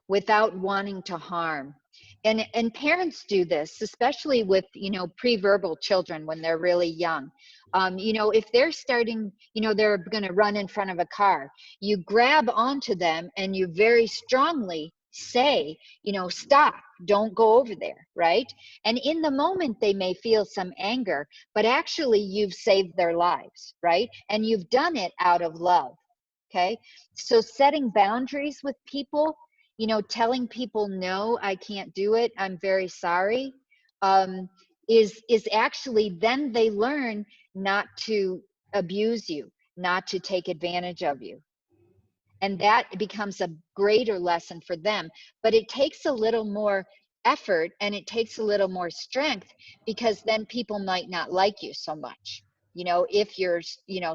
without wanting to harm. And parents do this, especially with, pre-verbal children when they're really young. If they're starting, they're going to run in front of a car, you grab onto them and you very strongly say, stop, don't go over there, right? And in the moment, they may feel some anger, but actually you've saved their lives, right? And you've done it out of love, okay? So setting boundaries with people, telling people, no, I can't do it, I'm very sorry, is actually, then they learn not to abuse you, not to take advantage of you. And that becomes a greater lesson for them. But it takes a little more effort and it takes a little more strength, because then people might not like you so much, if you're,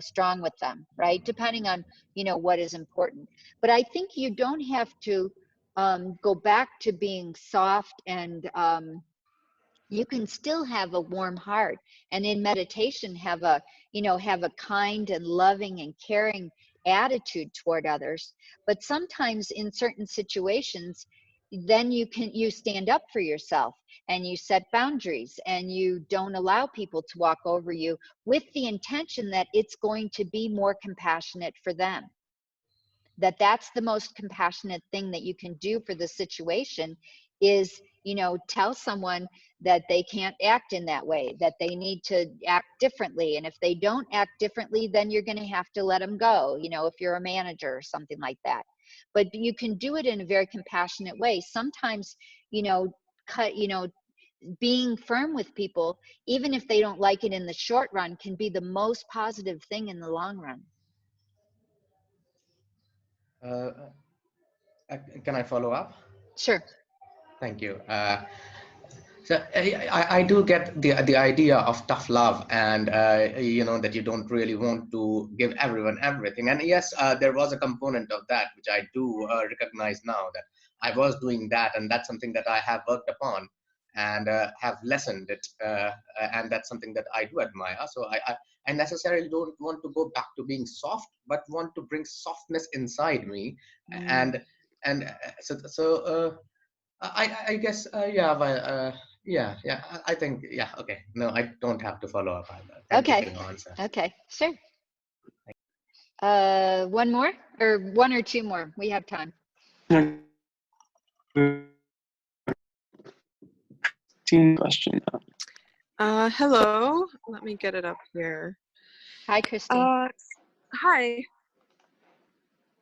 strong with them, right? Depending on, what is important. But I think you don't have to go back to being soft, and you can still have a warm heart, and in meditation have a kind and loving and caring attitude toward others. But sometimes in certain situations, then you stand up for yourself and you set boundaries and you don't allow people to walk over you, with the intention that it's going to be more compassionate for them. That's the most compassionate thing that you can do for the situation, is tell someone that they can't act in that way, that they need to act differently, and if they don't act differently, then you're going to have to let them go, if you're a manager or something like that. But you can do it in a very compassionate way. Sometimes being firm with people, even if they don't like it in the short run, can be the most positive thing in the long run. Can I follow up? Sure. Thank you. So I do get the idea of tough love, and that you don't really want to give everyone everything. And yes, there was a component of that which I do recognize now, that I was doing that, and that's something that I have worked upon and have lessened it, and that's something that I do admire. So I necessarily don't want to go back to being soft, but want to bring softness inside me, and I guess I think okay, no, I don't have to follow up either. Thank you for your answer. Okay, sure. One more, or one or two more? We have time. Question. Hello, let me get it up here. Hi, Christine. Hi.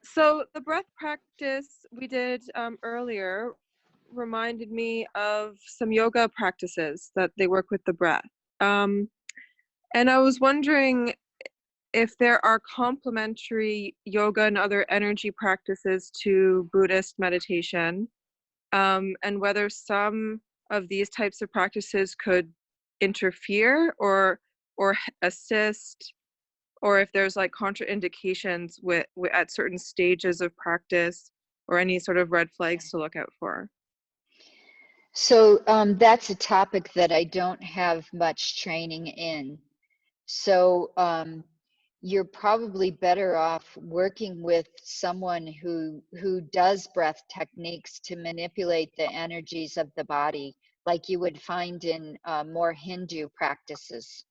So the breath practice we did earlier reminded me of some yoga practices that they work with the breath. And I was wondering if there are complementary yoga and other energy practices to Buddhist meditation, and whether some of these types of practices could interfere or or assist, or if there's like contraindications with at certain stages of practice, or any sort of red flags to look out for? So that's a topic that I don't have much training in. So you're probably better off working with someone who does breath techniques to manipulate the energies of the body, like you would find in more Hindu practices.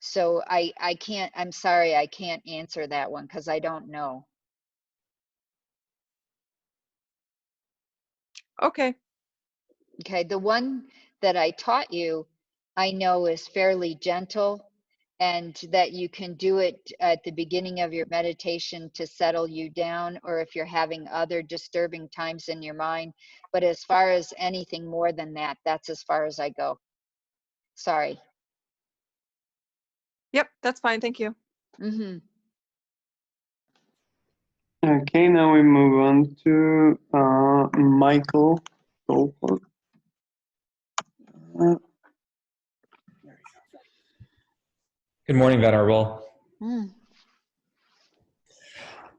So I can't, I'm sorry, I can't answer that one because I don't know. Okay. Okay, the one that I taught you, I know is fairly gentle, and that you can do it at the beginning of your meditation to settle you down, or if you're having other disturbing times in your mind. But as far as anything more than that, that's as far as I go. Sorry. Yep, that's fine. Thank you. Mm-hmm. Okay, now we move on to Michael Goldberg. Good morning, Venerable. Mm.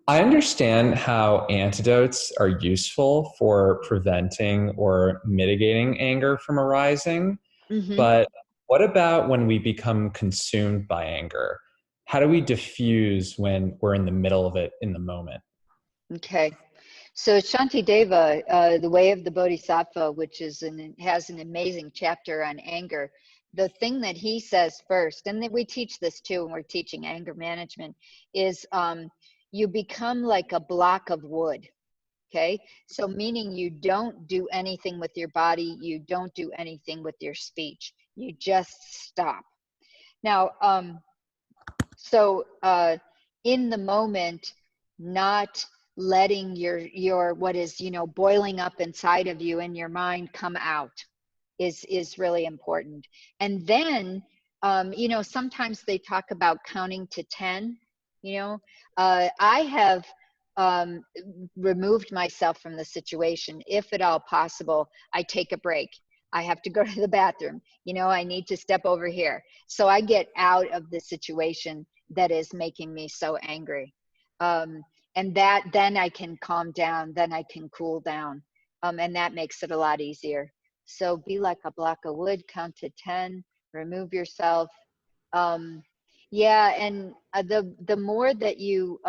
I understand how antidotes are useful for preventing or mitigating anger from arising, Mm-hmm. but what about when we become consumed by anger? How do we diffuse when we're in the middle of it in the moment? Okay. So Shantideva, The Way of the Bodhisattva, which is has an amazing chapter on anger. The thing that he says first, and that we teach this too when we're teaching anger management, is you become like a block of wood. Okay. So meaning you don't do anything with your body, you don't do anything with your speech. You just stop. Now, in the moment, not letting your what is boiling up inside of you in your mind come out is really important. And then sometimes they talk about counting to 10. I have removed myself from the situation. If at all possible, I take a break. I have to go to the bathroom. I need to step over here. So I get out of the situation that is making me so angry. And then I can calm down, then I can cool down. And that makes it a lot easier. So be like a block of wood, count to 10, remove yourself. Yeah, and the more that you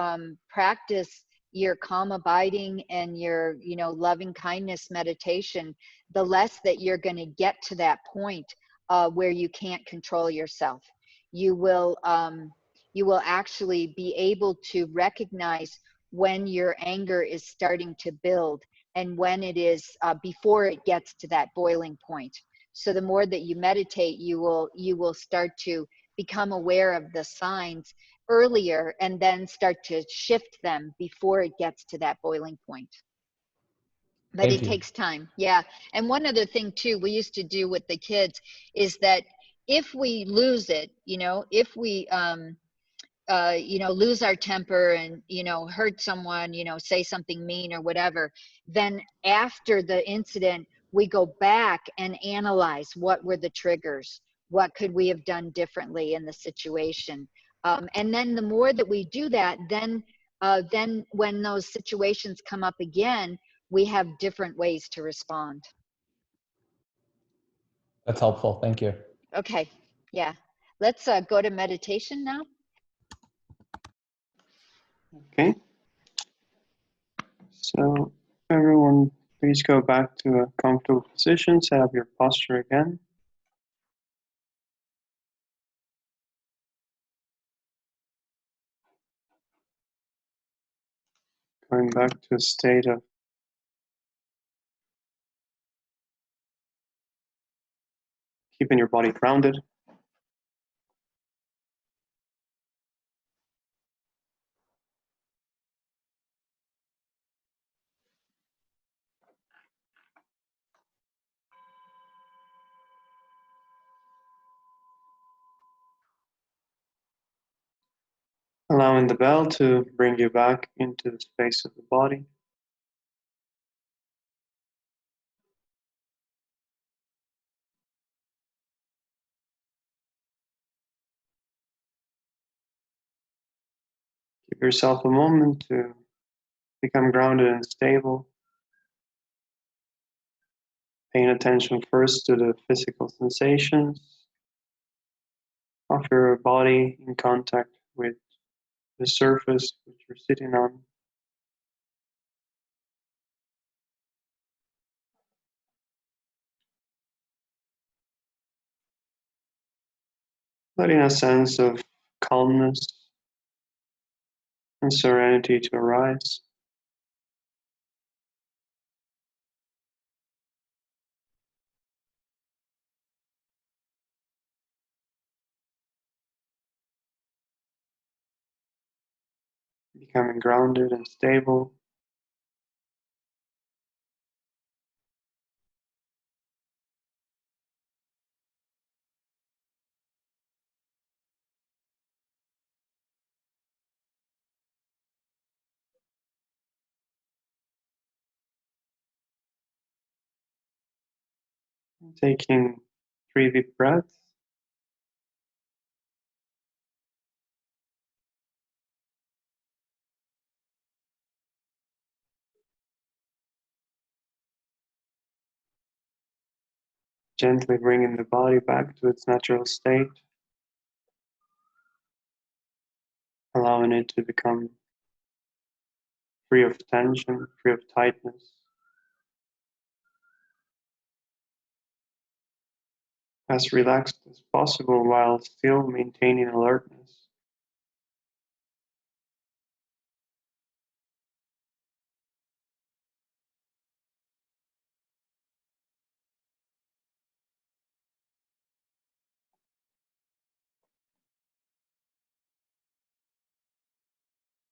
practice your calm abiding and your loving kindness meditation, the less that you're going to get to that point where you can't control yourself. You will actually be able to recognize when your anger is starting to build and when it is before it gets to that boiling point. So the more that you meditate, you will start to become aware of the signs earlier and then start to shift them before it gets to that boiling point. But Thank it you. takes time. Yeah. And one other thing too, we used to do with the kids is that if we lose it, if we lose our temper and hurt someone, say something mean or whatever, then after the incident we go back and analyze what were the triggers, what could we have done differently in the situation, and then the more that we do that, then when those situations come up again, we have different ways to respond. That's helpful. Thank you. Okay. Yeah, let's go to meditation now. Okay. So everyone, please go back to a comfortable position. Set up your posture again. Going back to a state of keeping your body grounded. Allowing the bell to bring you back into the space of the body. Give yourself a moment to become grounded and stable, paying attention first to the physical sensations of your body in contact with the surface which you're sitting on. Letting a sense of calmness and serenity to arise. Becoming grounded and stable. Taking 3 deep breaths. Gently bringing the body back to its natural state, allowing it to become free of tension, free of tightness, as relaxed as possible while still maintaining alertness.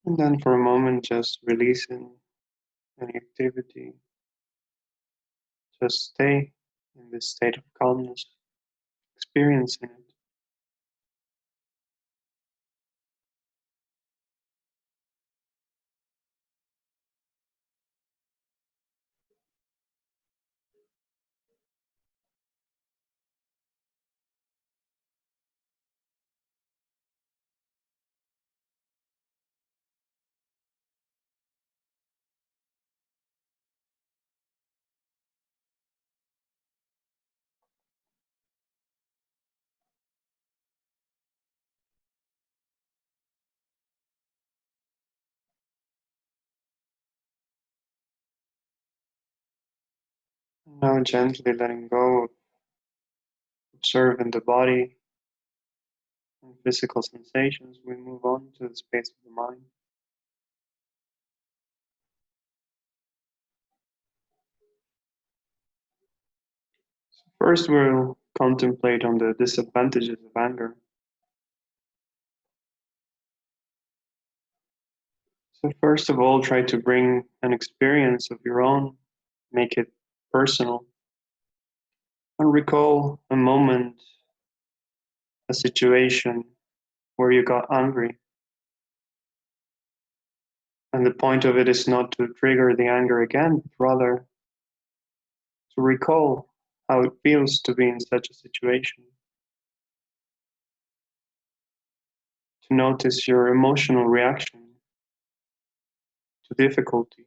And then for a moment, just releasing any activity. Just stay in this state of calmness, experiencing it. Now gently letting go of observing the body and physical sensations, we move on to the space of the mind. So first, we'll contemplate on the disadvantages of anger. So first of all, try to bring an experience of your own, make it personal, and recall a moment, a situation where you got angry. And the point of it is not to trigger the anger again, but rather to recall how it feels to be in such a situation. To notice your emotional reaction to difficulty.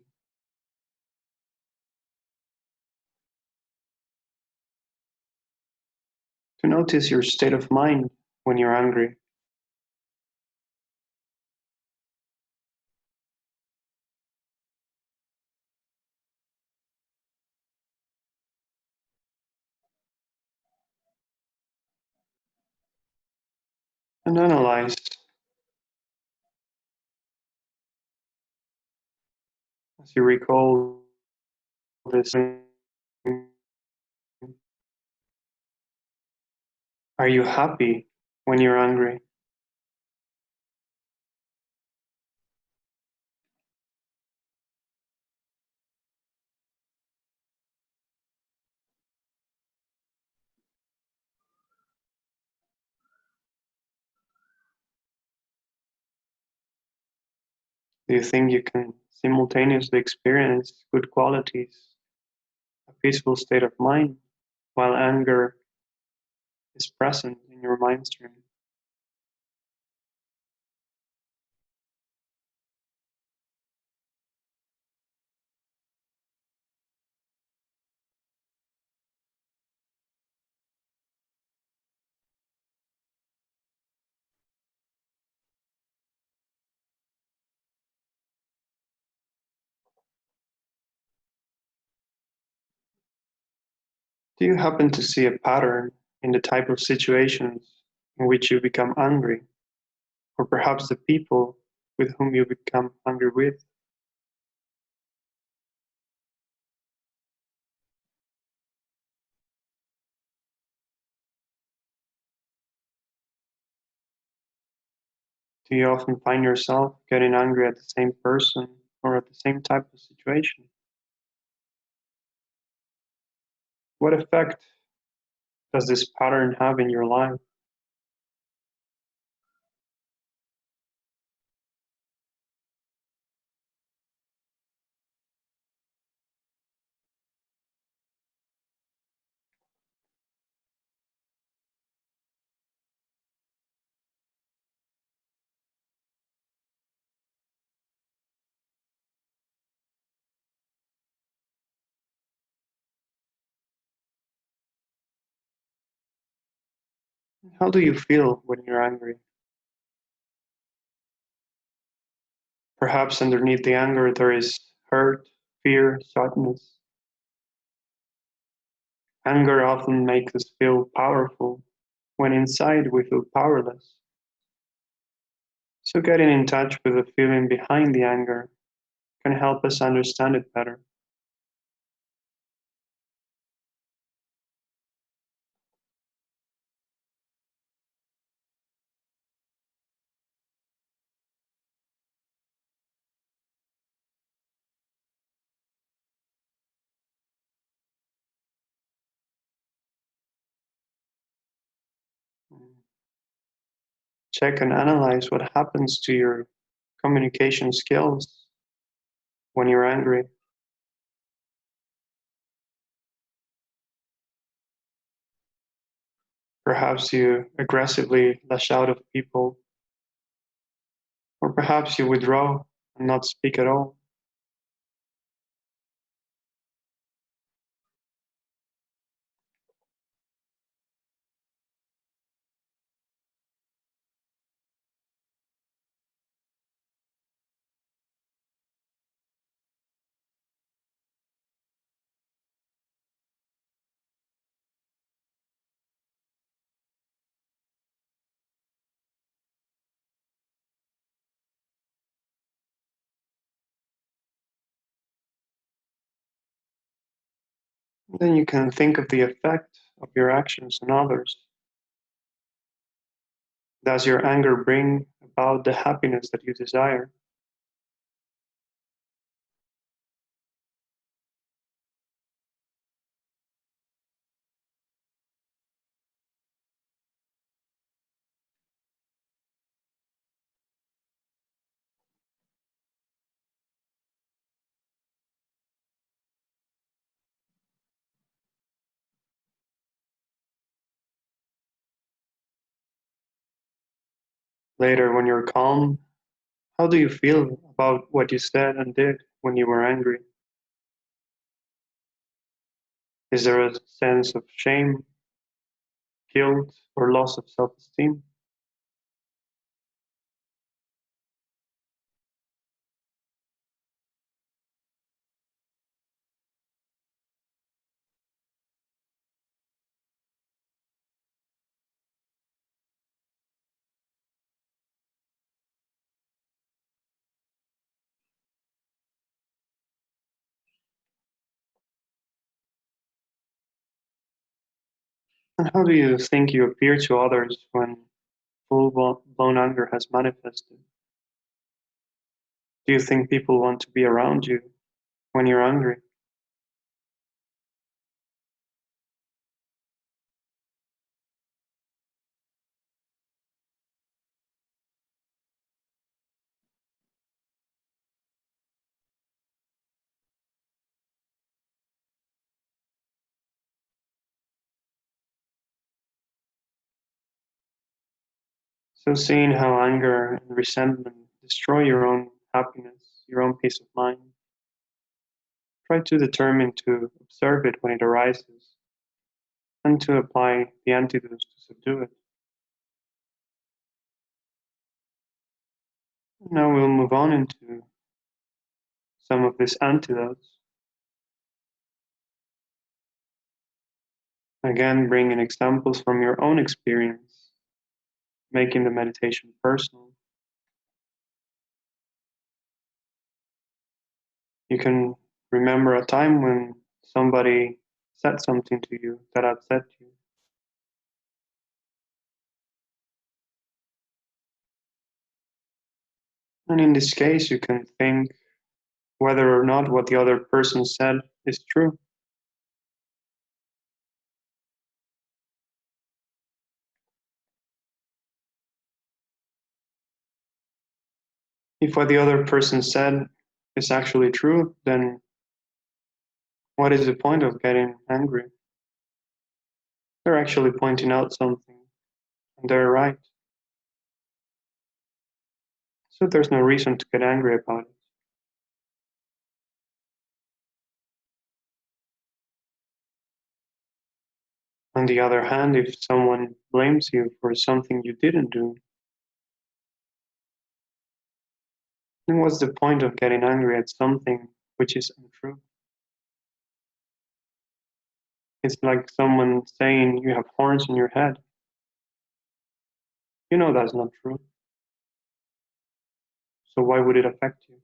To notice your state of mind when you're angry. And analyze as you recall this. Are you happy when you're angry? Do you think you can simultaneously experience good qualities, a peaceful state of mind, while anger is present in your mind stream? Do you happen to see a pattern in the type of situations in which you become angry, or perhaps the people with whom you become angry with? Do you often find yourself getting angry at the same person or at the same type of situation? What effect does this pattern have in your life? How do you feel when you're angry? Perhaps underneath the anger there is hurt, fear, sadness. Anger often makes us feel powerful, when inside we feel powerless. So getting in touch with the feeling behind the anger can help us understand it better. Check and analyze what happens to your communication skills when you're angry. Perhaps you aggressively lash out at people, or perhaps you withdraw and not speak at all. Then you can think of the effect of your actions on others. Does your anger bring about the happiness that you desire? Later, when you're calm, how do you feel about what you said and did when you were angry? Is there a sense of shame, guilt, or loss of self-esteem? And how do you think you appear to others when full-blown anger has manifested? Do you think people want to be around you when you're angry? So seeing how anger and resentment destroy your own happiness, your own peace of mind, try to determine to observe it when it arises and to apply the antidotes to subdue it. Now we'll move on into some of these antidotes. Again, bring in examples from your own experience, making the meditation personal. You can remember a time when somebody said something to you that upset you. And in this case, you can think whether or not what the other person said is true. If what the other person said is actually true, then what is the point of getting angry? They're actually pointing out something, and they're right. So there's no reason to get angry about it. On the other hand, if someone blames you for something you didn't do, then what's the point of getting angry at something which is untrue? It's like someone saying you have horns in your head. You know that's not true. So why would it affect you?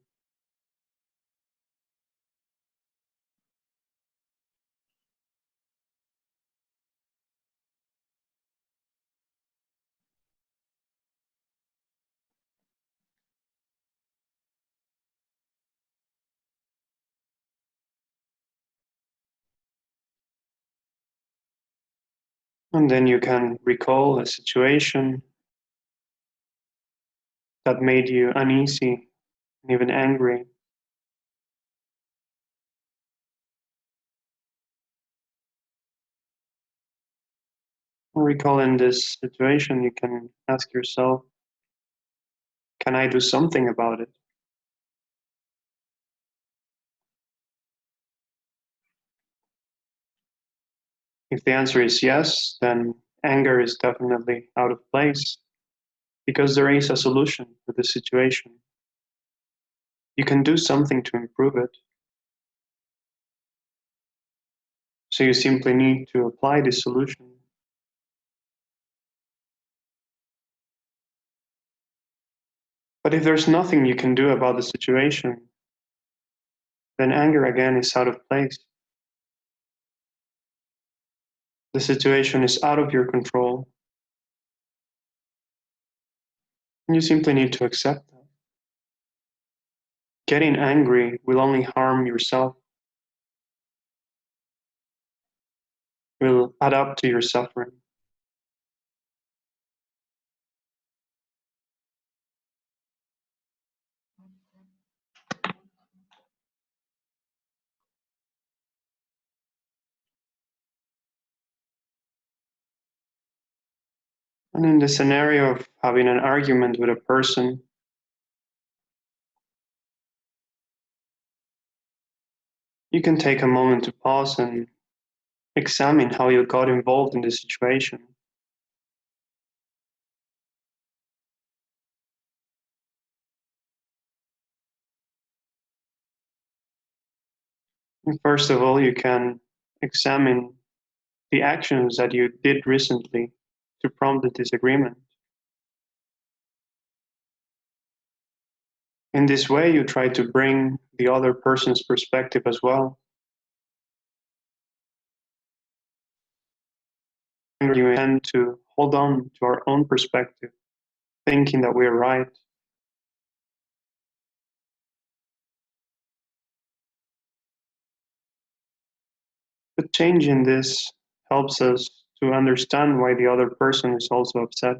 And then you can recall a situation that made you uneasy and even angry. Recall in this situation, you can ask yourself, can I do something about it? If the answer is yes, then anger is definitely out of place because there is a solution to the situation. You can do something to improve it. So you simply need to apply this solution. But if there's nothing you can do about the situation, then anger again is out of place. The situation is out of your control. And you simply need to accept that. Getting angry will only harm yourself, will add up to your suffering. And in the scenario of having an argument with a person, you can take a moment to pause and examine how you got involved in the situation. And first of all, you can examine the actions that you did recently to prompt the disagreement. In this way, you try to bring the other person's perspective as well. And you tend to hold on to our own perspective, thinking that we're right. But changing this helps us to understand why the other person is also upset.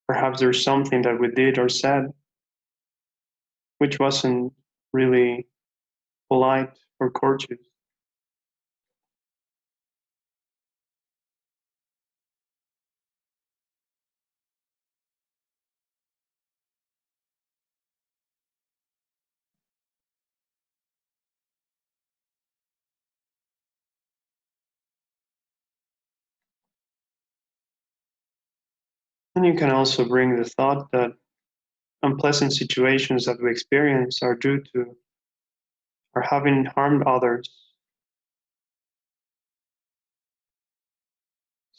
Perhaps there's something that we did or said which wasn't really polite or courteous. And you can also bring the thought that unpleasant situations that we experience are due to our having harmed others.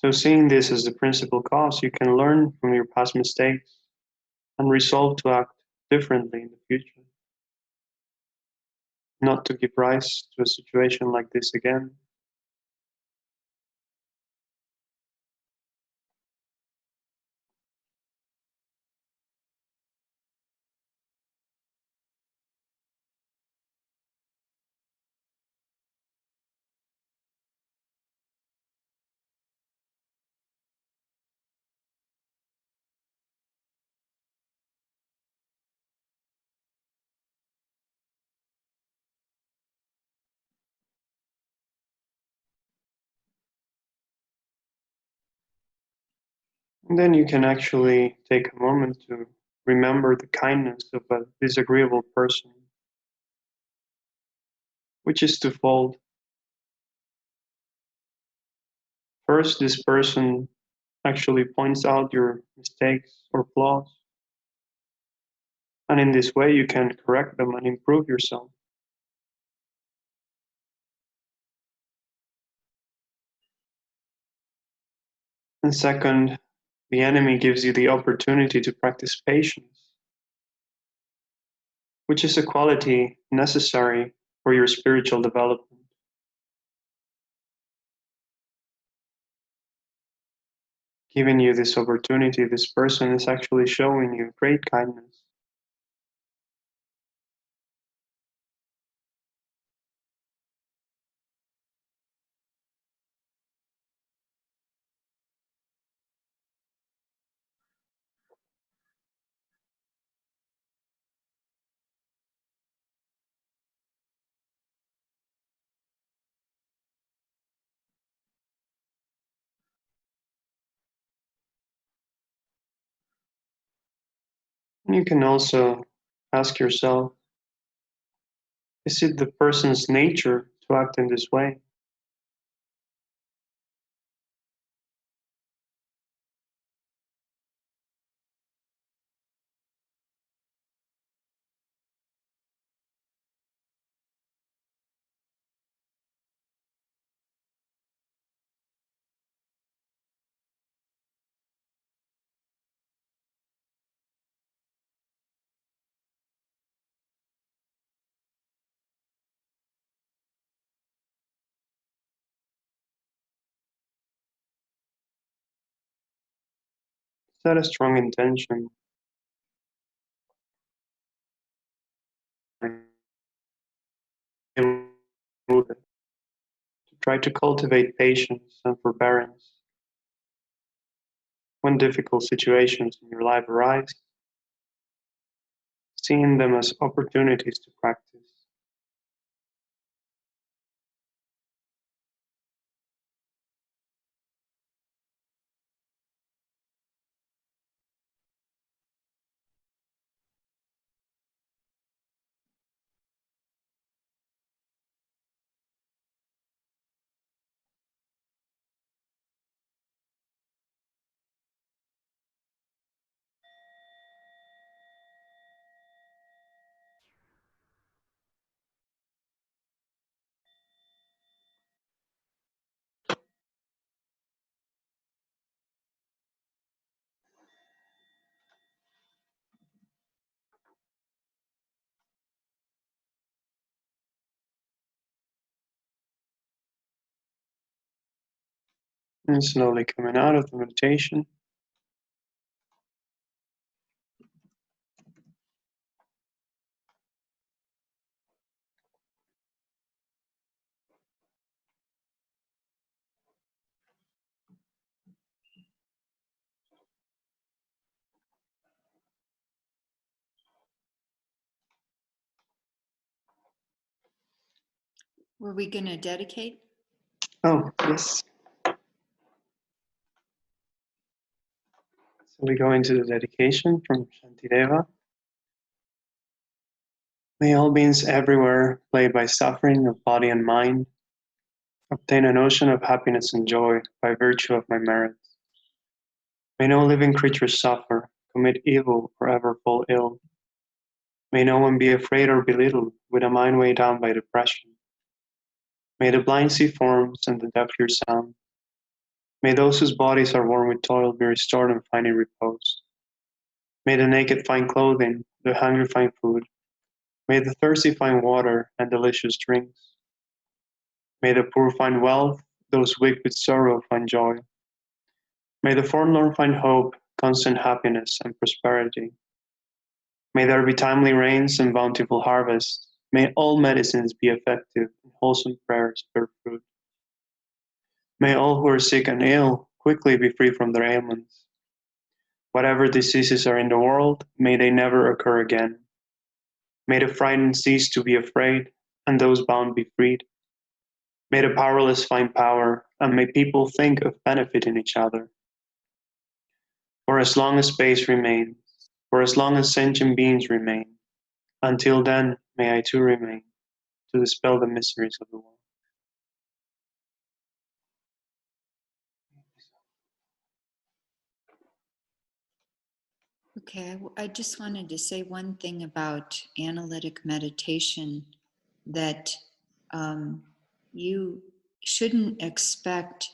So seeing this as the principal cause, you can learn from your past mistakes and resolve to act differently in the future. Not to give rise to a situation like this again. And then you can actually take a moment to remember the kindness of a disagreeable person, which is twofold. First, this person actually points out your mistakes or flaws, and in this way you can correct them and improve yourself. And second, the enemy gives you the opportunity to practice patience, which is a quality necessary for your spiritual development. Giving you this opportunity, this person is actually showing you great kindness. And you can also ask yourself, is it the person's nature to act in this way? Set a strong intention to try to cultivate patience and forbearance when difficult situations in your life arise, seeing them as opportunities to practice. And slowly coming out of the meditation, Were we going to dedicate? oh, yes. So we go into the dedication from Shantideva. May all beings everywhere, plagued by suffering of body and mind, obtain an ocean of happiness and joy by virtue of my merits. May no living creature suffer, commit evil, or ever fall ill. May no one be afraid or belittled with a mind weighed down by depression. May the blind see forms and the deaf hear sound. May those whose bodies are worn with toil be restored and find in repose. May the naked find clothing, the hungry find food. May the thirsty find water and delicious drinks. May the poor find wealth, those weak with sorrow find joy. May the forlorn find hope, constant happiness, and prosperity. May there be timely rains and bountiful harvests. May all medicines be effective and wholesome prayers bear fruit. May all who are sick and ill quickly be free from their ailments. Whatever diseases are in the world, may they never occur again. May the frightened cease to be afraid, and those bound be freed. May the powerless find power, and may people think of benefiting each other. For as long as space remains, for as long as sentient beings remain, until then may I too remain, to dispel the miseries of the world. Okay, I just wanted to say one thing about analytic meditation, that you shouldn't expect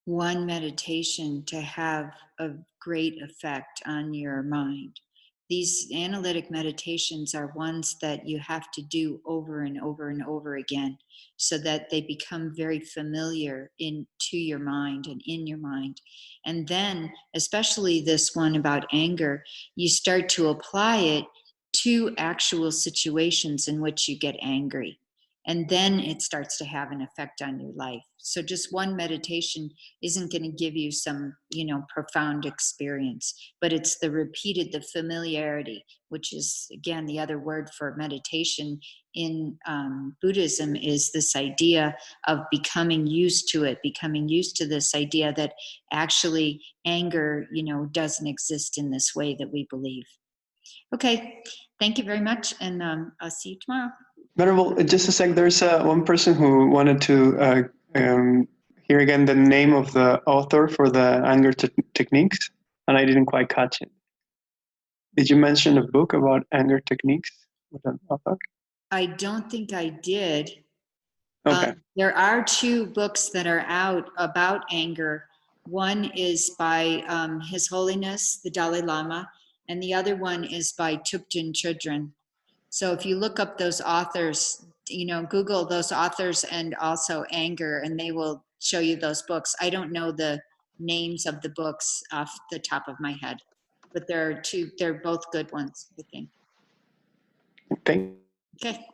one meditation to have a great effect on your mind. These analytic meditations are ones that you have to do over and over and over again, so that they become very familiar to your mind and in your mind. And then, especially this one about anger, you start to apply it to actual situations in which you get angry. And then it starts to have an effect on your life. So just one meditation isn't going to give you some, profound experience, but it's the repeated, the familiarity, which is, again, the other word for meditation in Buddhism, is this idea of becoming used to it, becoming used to this idea that actually anger, doesn't exist in this way that we believe. Okay, thank you very much, and I'll see you tomorrow. Venerable, just a sec, there's one person who wanted to hear again the name of the author for the anger techniques, and I didn't quite catch it. Did you mention a book about anger techniques with an author? I don't think I did. Okay. There are two books that are out about anger. One is by His Holiness, the Dalai Lama, and the other one is by Thupten Chodron. So if you look up those authors, Google those authors and also anger, and they will show you those books. I don't know the names of the books off the top of my head, but they're both good ones, I think. Okay. Okay.